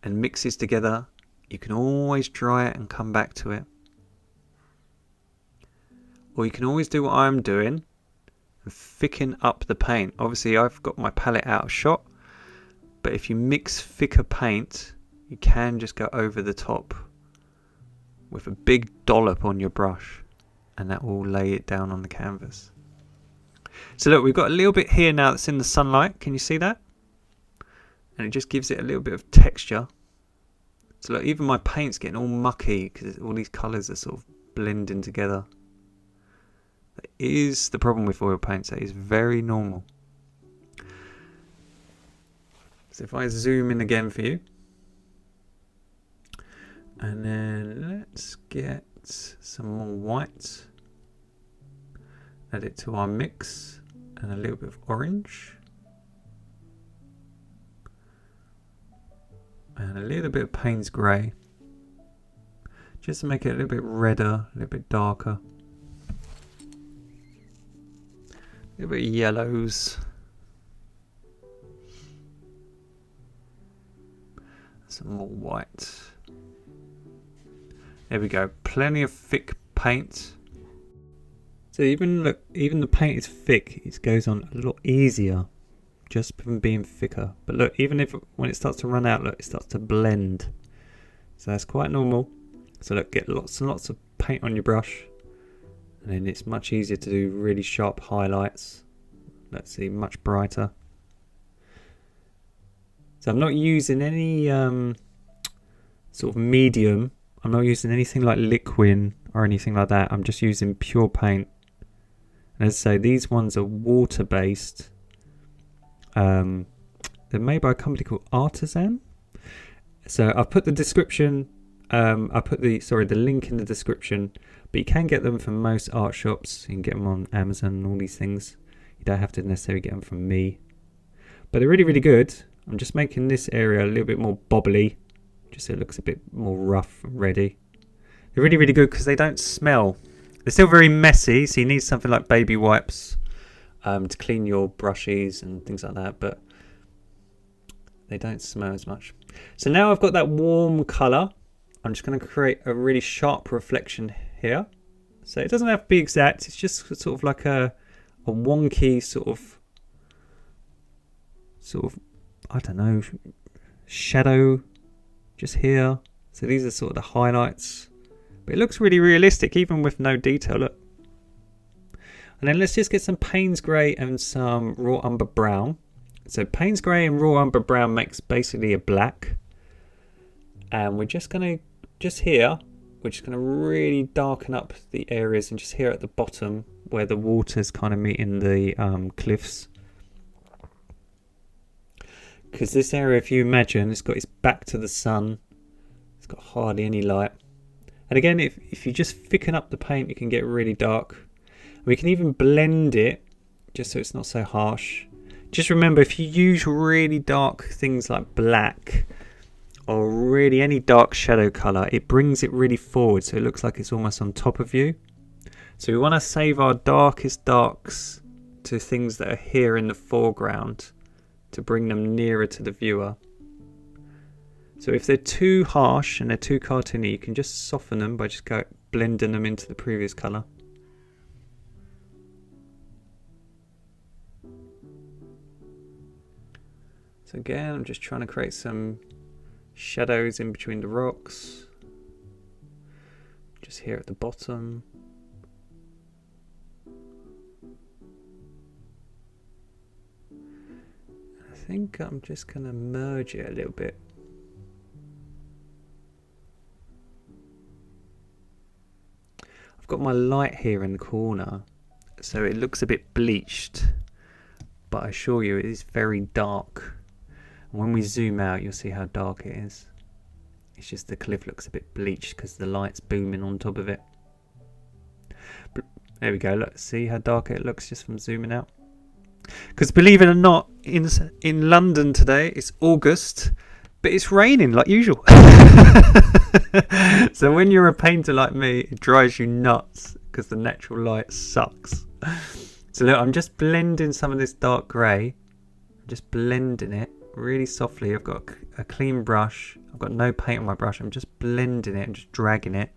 and mixes together, you can always dry it and come back to it. Or you can always do what I'm doing and thicken up the paint. Obviously I've got my palette out of shot, but if you mix thicker paint, you can just go over the top with a big dollop on your brush, and that will lay it down on the canvas. So look, we've got a little bit here now that's in the sunlight. Can you see that? And it just gives it a little bit of texture. So look, even my paint's getting all mucky because all these colours are sort of blending together. That is the problem with oil paints. That is very normal. So if I zoom in again for you, and then let's get some more white, add it to our mix, and a little bit of orange, and a little bit of Payne's grey, just to make it a little bit redder, a little bit darker, a little bit of yellows, some more white. There we go, plenty of thick paint. So even look, even the paint is thick, it goes on a lot easier just from being thicker. But look, even if when it starts to run out, look, it starts to blend. So that's quite normal. So look, get lots and lots of paint on your brush, and then it's much easier to do really sharp highlights. Let's see, much brighter. So I'm not using any sort of medium. I'm not using anything like liquid or anything like that. I'm just using pure paint. And as I say, these ones are water based. They're made by a company called Artisan. So I've put the description. I put the link in the description. But you can get them from most art shops. You can get them on Amazon and all these things. You don't have to necessarily get them from me. But they're really, really good. I'm just making this area a little bit more bobbly, just so it looks a bit more rough and ready. They're really, really good because they don't smell. They're still very messy, so you need something like baby wipes to clean your brushes and things like that, but they don't smell as much. So now I've got that warm colour. I'm just going to create a really sharp reflection here. So it doesn't have to be exact, it's just sort of like a wonky sort of, I don't know, shadow just here. So these are sort of the highlights, but it looks really realistic even with no detail. Look. And then let's just get some Payne's grey and some raw umber brown. So Payne's grey and raw umber brown makes basically a black, and we're just gonna we're just gonna really darken up the areas, and just here at the bottom where the water's kind of meeting the cliffs. Because this area, if you imagine, it's got its back to the sun. It's got hardly any light. And again, if you just thicken up the paint, you can get really dark. We can even blend it, just so it's not so harsh. Just remember, if you use really dark things like black, or really any dark shadow colour, it brings it really forward, so it looks like it's almost on top of you. So we want to save our darkest darks to things that are here in the foreground, to bring them nearer to the viewer. So if they're too harsh and they're too cartoony, you can just soften them by just blending them into the previous colour. So again, I'm just trying to create some shadows in between the rocks. Just here at the bottom. I think I'm just going to merge it a little bit. I've got my light here in the corner, so it looks a bit bleached, but I assure you it is very dark. And when we zoom out, you'll see how dark it is. It's just the cliff looks a bit bleached because the light's booming on top of it. But there we go, look, see how dark it looks just from zooming out? Because believe it or not, in London today, it's August, but it's raining like usual. So when you're a painter like me, it drives you nuts because the natural light sucks. So look, I'm just blending some of this dark grey. I'm just blending it really softly. I've got a clean brush. I've got no paint on my brush. I'm just blending it and just dragging it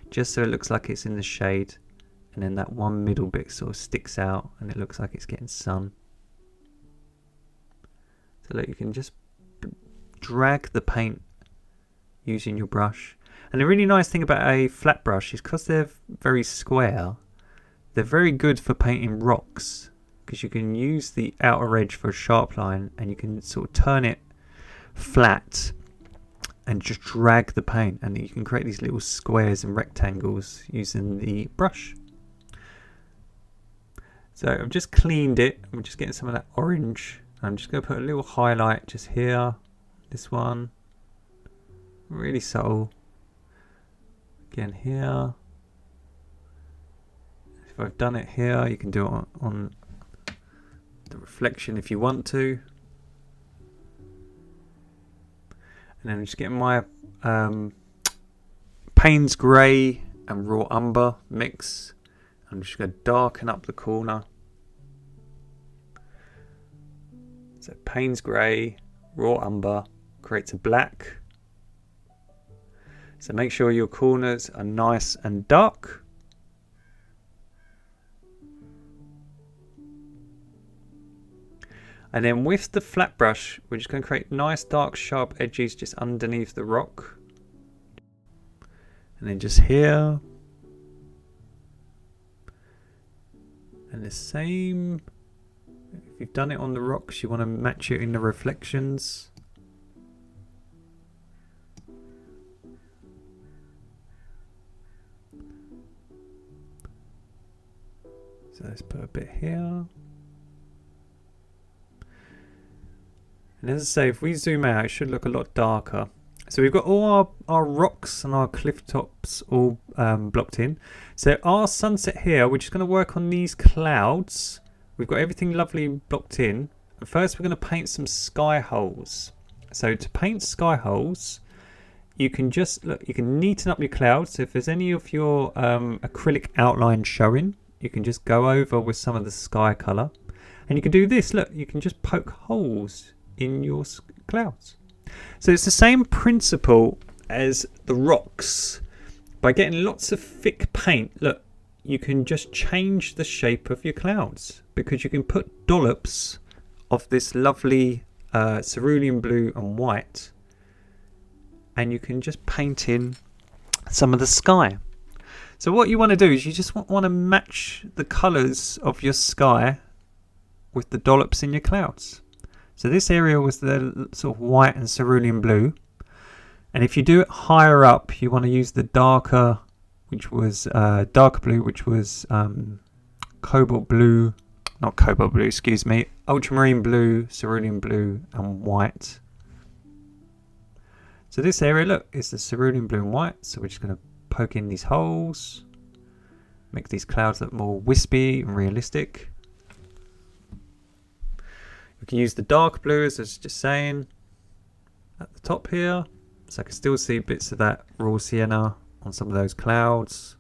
just so it looks like it's in the shade. And then that one middle bit sort of sticks out and it looks like it's getting sun. So look, you can just drag the paint using your brush. And the really nice thing about a flat brush is because they're very square, they're very good for painting rocks, because you can use the outer edge for a sharp line and you can sort of turn it flat and just drag the paint, and you can create these little squares and rectangles using the brush. So I've just cleaned it. I'm just getting some of that orange. I'm just going to put a little highlight just here. This one. Really subtle. Again here. If I've done it here, you can do it on the reflection if you want to. And then I'm just getting my Payne's Grey and Raw Umber mix. I'm just going to darken up the corner. So Payne's Grey, Raw Umber creates a black. So make sure your corners are nice and dark. And then with the flat brush, we're just going to create nice dark sharp edges just underneath the rock. And then just here. And the same, if you've done it on the rocks, you want to match it in the reflections. So let's put a bit here. And as I say, if we zoom out, it should look a lot darker. So we've got all our rocks and our cliff tops all blocked in. So our sunset here, we're just going to work on these clouds. We've got everything lovely blocked in. And first we're going to paint some sky holes. So to paint sky holes, you can just look, you can neaten up your clouds. So if there's any of your acrylic outline showing, you can just go over with some of the sky colour. And you can do this, look, you can just poke holes in your clouds. So it's the same principle as the rocks. By getting lots of thick paint, look, you can just change the shape of your clouds, because you can put dollops of this lovely cerulean blue and white, and you can just paint in some of the sky. So what you want to do is you just want to match the colours of your sky with the dollops in your clouds. So this area was the sort of white and cerulean blue. And if you do it higher up, you want to use the darker, which was darker blue, which was cobalt blue, not cobalt blue, excuse me, ultramarine blue, cerulean blue and white. So this area, look, is the cerulean blue and white. So we're just going to poke in these holes, make these clouds look more wispy and realistic. We can use the dark blue, as I was just saying, at the top here. So I can still see bits of that raw sienna on some of those clouds.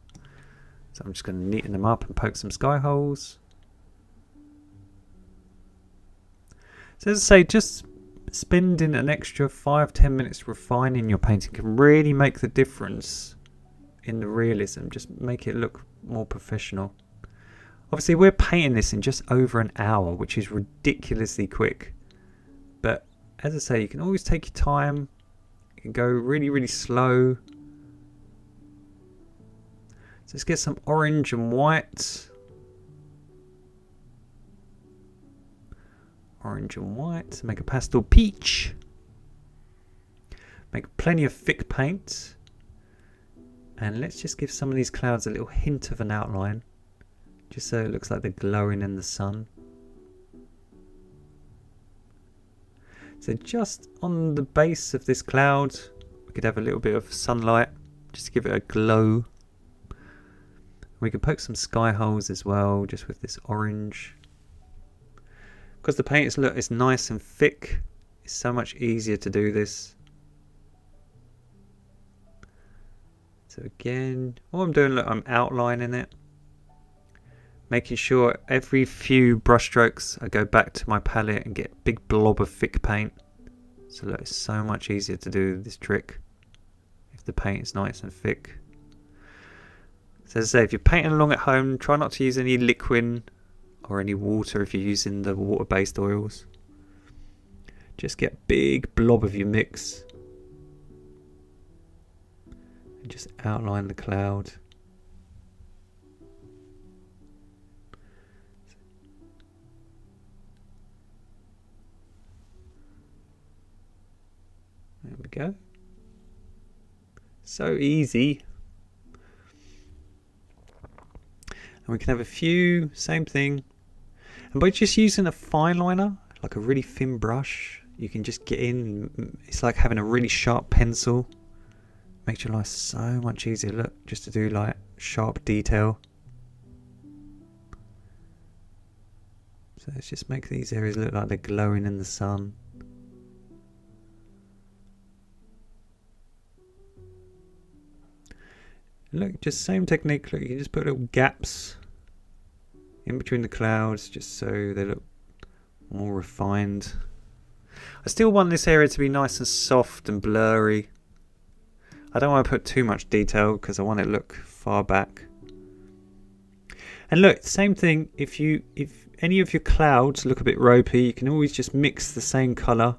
So I'm just going to neaten them up and poke some sky holes. So as I say, just spending an extra 5-10 minutes refining your painting can really make the difference in the realism. Just make it look more professional. Obviously we're painting this in just over an hour, which is ridiculously quick. But as I say, you can always take your time. You can go really, really slow. So let's get some orange and white. Orange and white. Make a pastel peach. Make plenty of thick paint. And let's just give some of these clouds a little hint of an outline, just so it looks like they're glowing in the sun. So just on the base of this cloud, we could have a little bit of sunlight, just to give it a glow. We could poke some sky holes as well, just with this orange. Because the paint is, look, it's nice and thick, it's so much easier to do this. So again, all I'm doing, look, I'm outlining it. making sure every few brush strokes I go back to my palette and get a big blob of thick paint. So look, it's so much easier to do this trick if the paint is nice and thick. So as I say, if you're painting along at home, try not to use any liquid or any water if you're using the water-based oils. Just get a big blob of your mix and just outline the cloud. There we go. So easy. And we can have a few, same thing. And by just using a fine liner, like a really thin brush, you can just get in. It's like having a really sharp pencil. Makes your life so much easier. Look, just to do like sharp detail. So let's just make these areas look like they're glowing in the sun. Look, just same technique. Look, you can just put little gaps in between the clouds just so they look more refined. I still want this area to be nice and soft and blurry. I don't want to put too much detail because I want it to look far back. And look, same thing, if any of your clouds look a bit ropey, you can always just mix the same colour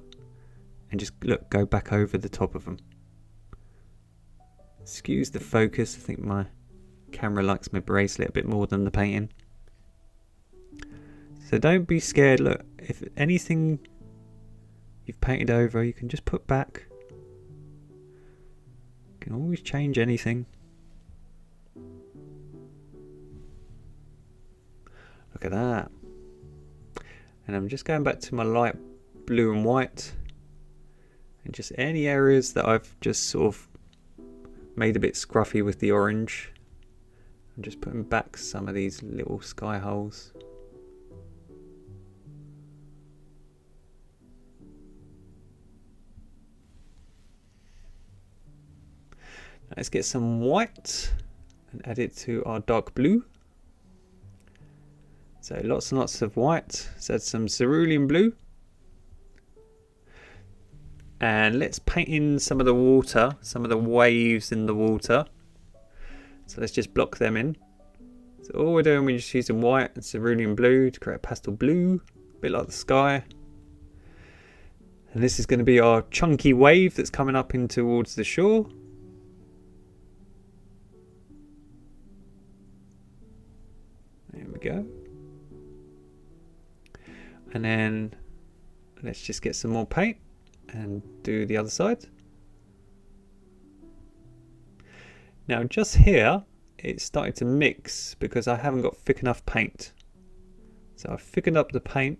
and just look, go back over the top of them. Excuse the focus, I think my camera likes my bracelet a bit more than the painting. So don't be scared. Look, if anything you've painted over, you can just put back. You can always change anything. Look at that. And I'm just going back to my light blue and white. And just any areas that I've just sort of made a bit scruffy with the orange. I'm just putting back some of these little sky holes. Let's get some white and add it to our dark blue. So lots and lots of white. So add some cerulean blue. And let's paint in some of the water, some of the waves in the water. So let's just block them in. So all we're doing, we're just using white and cerulean blue to create a pastel blue, a bit like the sky. And this is going to be our chunky wave that's coming up in towards the shore. There we go. And then let's just get some more paint and do the other side. Now just here it's starting to mix because I haven't got thick enough paint. So I've thickened up the paint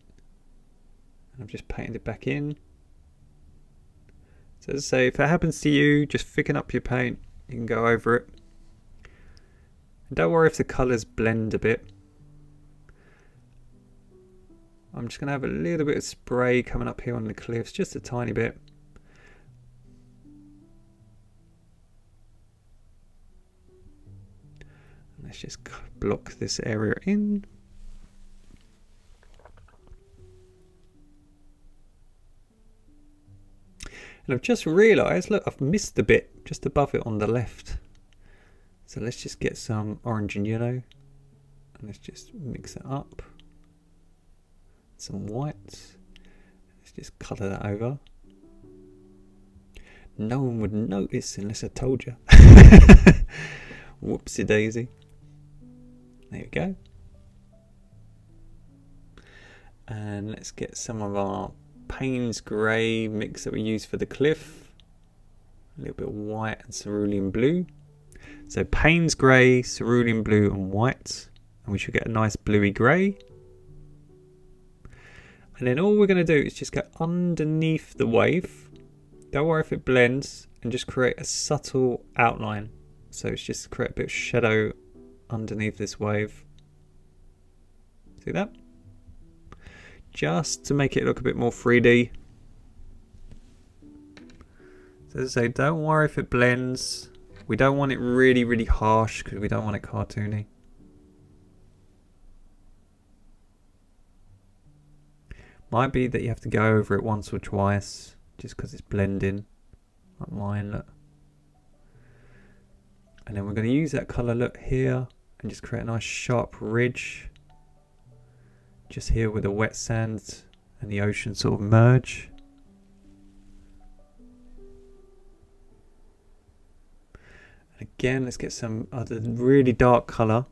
and I've just painted it back in. So as I say, if it happens to you, just thicken up your paint, you can go over it. And don't worry if the colours blend a bit. I'm just going to have a little bit of spray coming up here on the cliffs, just a tiny bit. Let's just block this area in. And I've just realised, look, I've missed a bit just above it on the left. So let's just get some orange and yellow. And let's just mix it up. Some white. Let's just colour that over. No one would notice unless I told you. Whoopsie daisy. There we go. And let's get some of our Payne's grey mix that we use for the cliff. A little bit of white and cerulean blue. So Payne's grey, cerulean blue and white. And we should get a nice bluey grey. And then all we're going to do is just go underneath the wave. Don't worry if it blends, and just create a subtle outline. So it's just create a bit of shadow underneath this wave. See that? Just to make it look a bit more 3D. So as I say, don't worry if it blends. We don't want it really, really harsh because we don't want it cartoony. Might be that you have to go over it once or twice, just because it's blending, like mine, look. And then we're going to use that colour, look, here, and just create a nice sharp ridge. Just here where the wet sand and the ocean sort of merge. And again, let's get some other really dark colour,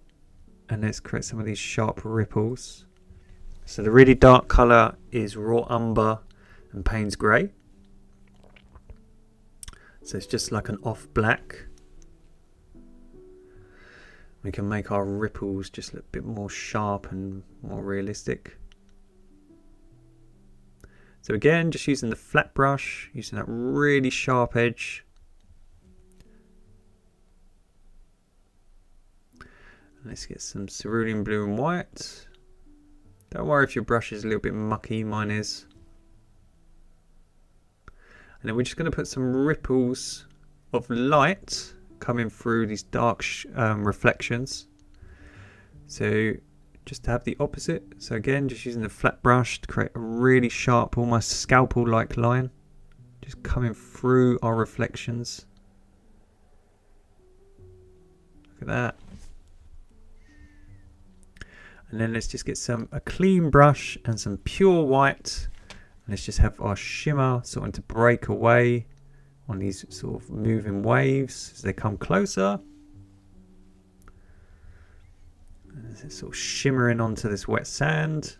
and let's create some of these sharp ripples. So the really dark colour is raw umber and Payne's grey. So it's just like an off black. We can make our ripples just look a bit more sharp and more realistic. So again, just using the flat brush, using that really sharp edge. And let's get some cerulean blue and white. Don't worry if your brush is a little bit mucky, mine is. And then we're just going to put some ripples of light coming through these dark reflections. So just to have the opposite. So again, just using the flat brush to create a really sharp, almost scalpel-like line. Just coming through our reflections. Look at that. And then let's just get a clean brush and some pure white. And let's just have our shimmer starting to break away on these sort of moving waves as they come closer. And it's sort of shimmering onto this wet sand.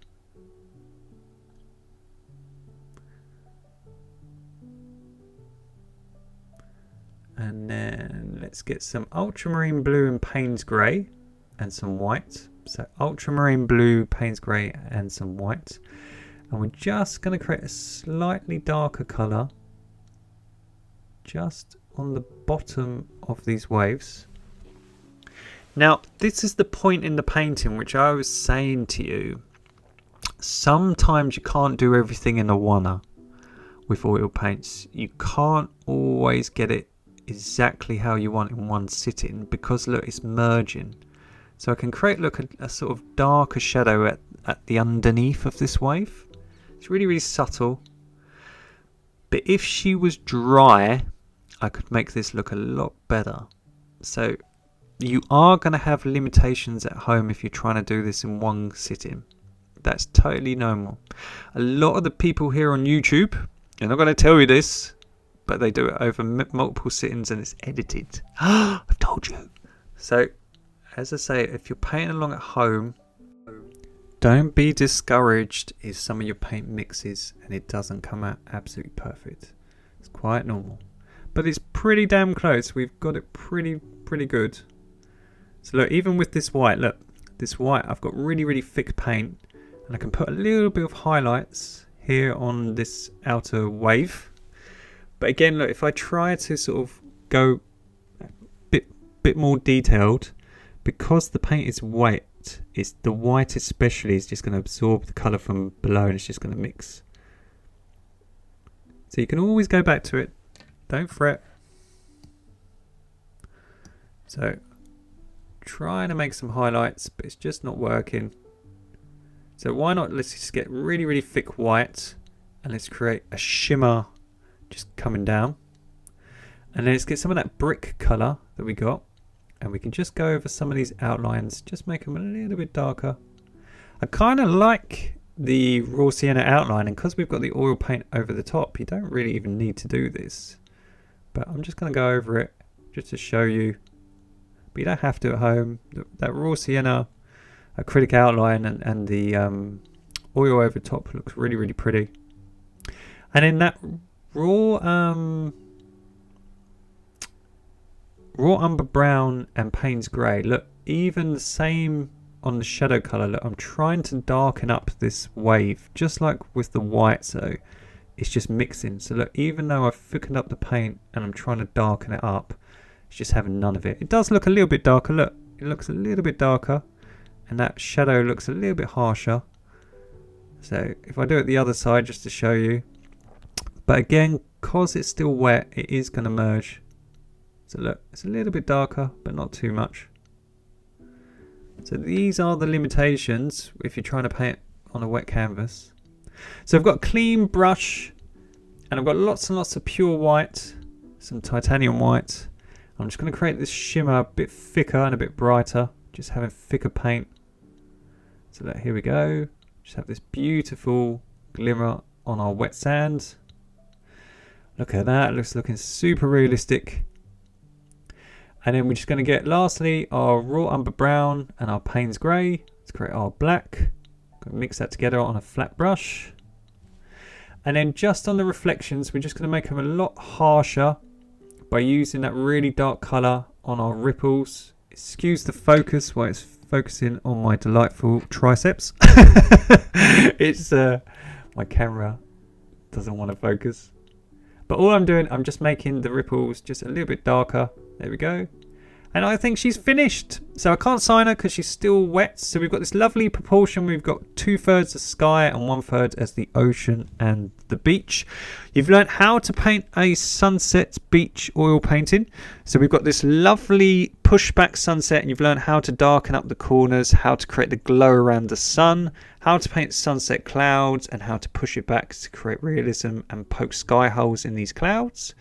And then let's get some ultramarine blue and Payne's grey and some white. So ultramarine blue, Payne's grey and some white. And we're just going to create a slightly darker colour just on the bottom of these waves. Now, this is the point in the painting which I was saying to you. Sometimes you can't do everything in a one-er with oil paints. You can't always get it exactly how you want in one sitting because look, it's merging. So I can create, look, a sort of darker shadow at the underneath of this wave. It's really, really subtle. But if she was dry, I could make this look a lot better. So you are going to have limitations at home if you're trying to do this in one sitting. That's totally normal. A lot of the people here on YouTube, they're not going to tell you this, but they do it over multiple sittings and it's edited. I've told you. So, as I say, if you're painting along at home, don't be discouraged if some of your paint mixes and it doesn't come out absolutely perfect. It's quite normal. But it's pretty damn close. We've got it pretty good. So look, even with this white, look, this white, I've got really, really thick paint. And I can put a little bit of highlights here on this outer wave. But again, look, if I try to sort of go a bit more detailed, because the paint is white, it's the white especially is just going to absorb the colour from below and it's just going to mix. So you can always go back to it. Don't fret. So trying to make some highlights, but it's just not working. So why not, let's just get really, really thick white and let's create a shimmer just coming down. And then let's get some of that brick colour that we got. And we can just go over some of these outlines, just make them a little bit darker. I kind of like the raw sienna outline, and because we've got the oil paint over the top, you don't really even need to do this. But I'm just going to go over it just to show you. But you don't have to at home. That raw sienna acrylic outline and the oil over top looks really, really pretty. And in that raw umber brown and Payne's grey, look, even the same on the shadow colour. Look, I'm trying to darken up this wave just like with the white, so it's just mixing. So look, even though I've thickened up the paint and I'm trying to darken it up, it's just having none of it. It does look a little bit darker. Look, it looks a little bit darker and that shadow looks a little bit harsher. So if I do it the other side just to show you, but again, because it's still wet, it is going to merge. So look, it's a little bit darker, but not too much. So these are the limitations if you're trying to paint on a wet canvas. So I've got a clean brush and I've got lots and lots of pure white, some titanium white. I'm just going to create this shimmer a bit thicker and a bit brighter, just having thicker paint. So that, here we go. Just have this beautiful glimmer on our wet sand. Look at that, it looks looking super realistic. And then we're just going to get lastly our raw umber brown and our Payne's grey to create our black. Mix that together on a flat brush. And then just on the reflections, we're just going to make them a lot harsher by using that really dark colour on our ripples. It skews the focus while it's focusing on my delightful triceps. It's my camera doesn't want to focus. But all I'm doing, I'm just making the ripples just a little bit darker. There we go. And I think she's finished. So I can't sign her because she's still wet. So we've got this lovely proportion. We've got 2/3 the sky and 1/3 as the ocean and the beach. You've learned how to paint a sunset beach oil painting. So we've got this lovely pushback sunset, and you've learned how to darken up the corners, how to create the glow around the sun, how to paint sunset clouds, and how to push it back to create realism and poke sky holes in these clouds.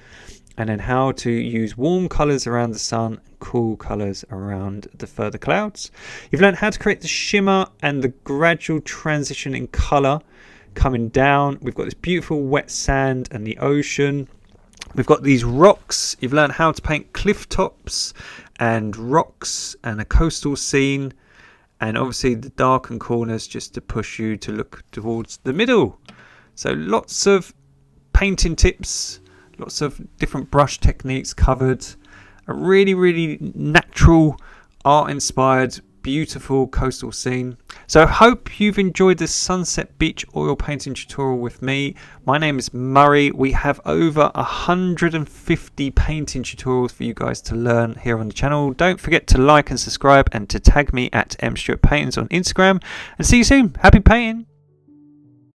And then how to use warm colours around the sun and cool colours around the further clouds. You've learned how to create the shimmer and the gradual transition in colour coming down. We've got this beautiful wet sand and the ocean. We've got these rocks. You've learned how to paint cliff tops and rocks and a coastal scene. And obviously the darkened corners just to push you to look towards the middle. So lots of painting tips. Lots of different brush techniques covered. A really, really natural, art-inspired, beautiful coastal scene. So I hope you've enjoyed this sunset beach oil painting tutorial with me. My name is Murray. We have over 150 painting tutorials for you guys to learn here on the channel. Don't forget to like and subscribe and to tag me at mstuartpaintings on Instagram. And see you soon. Happy painting.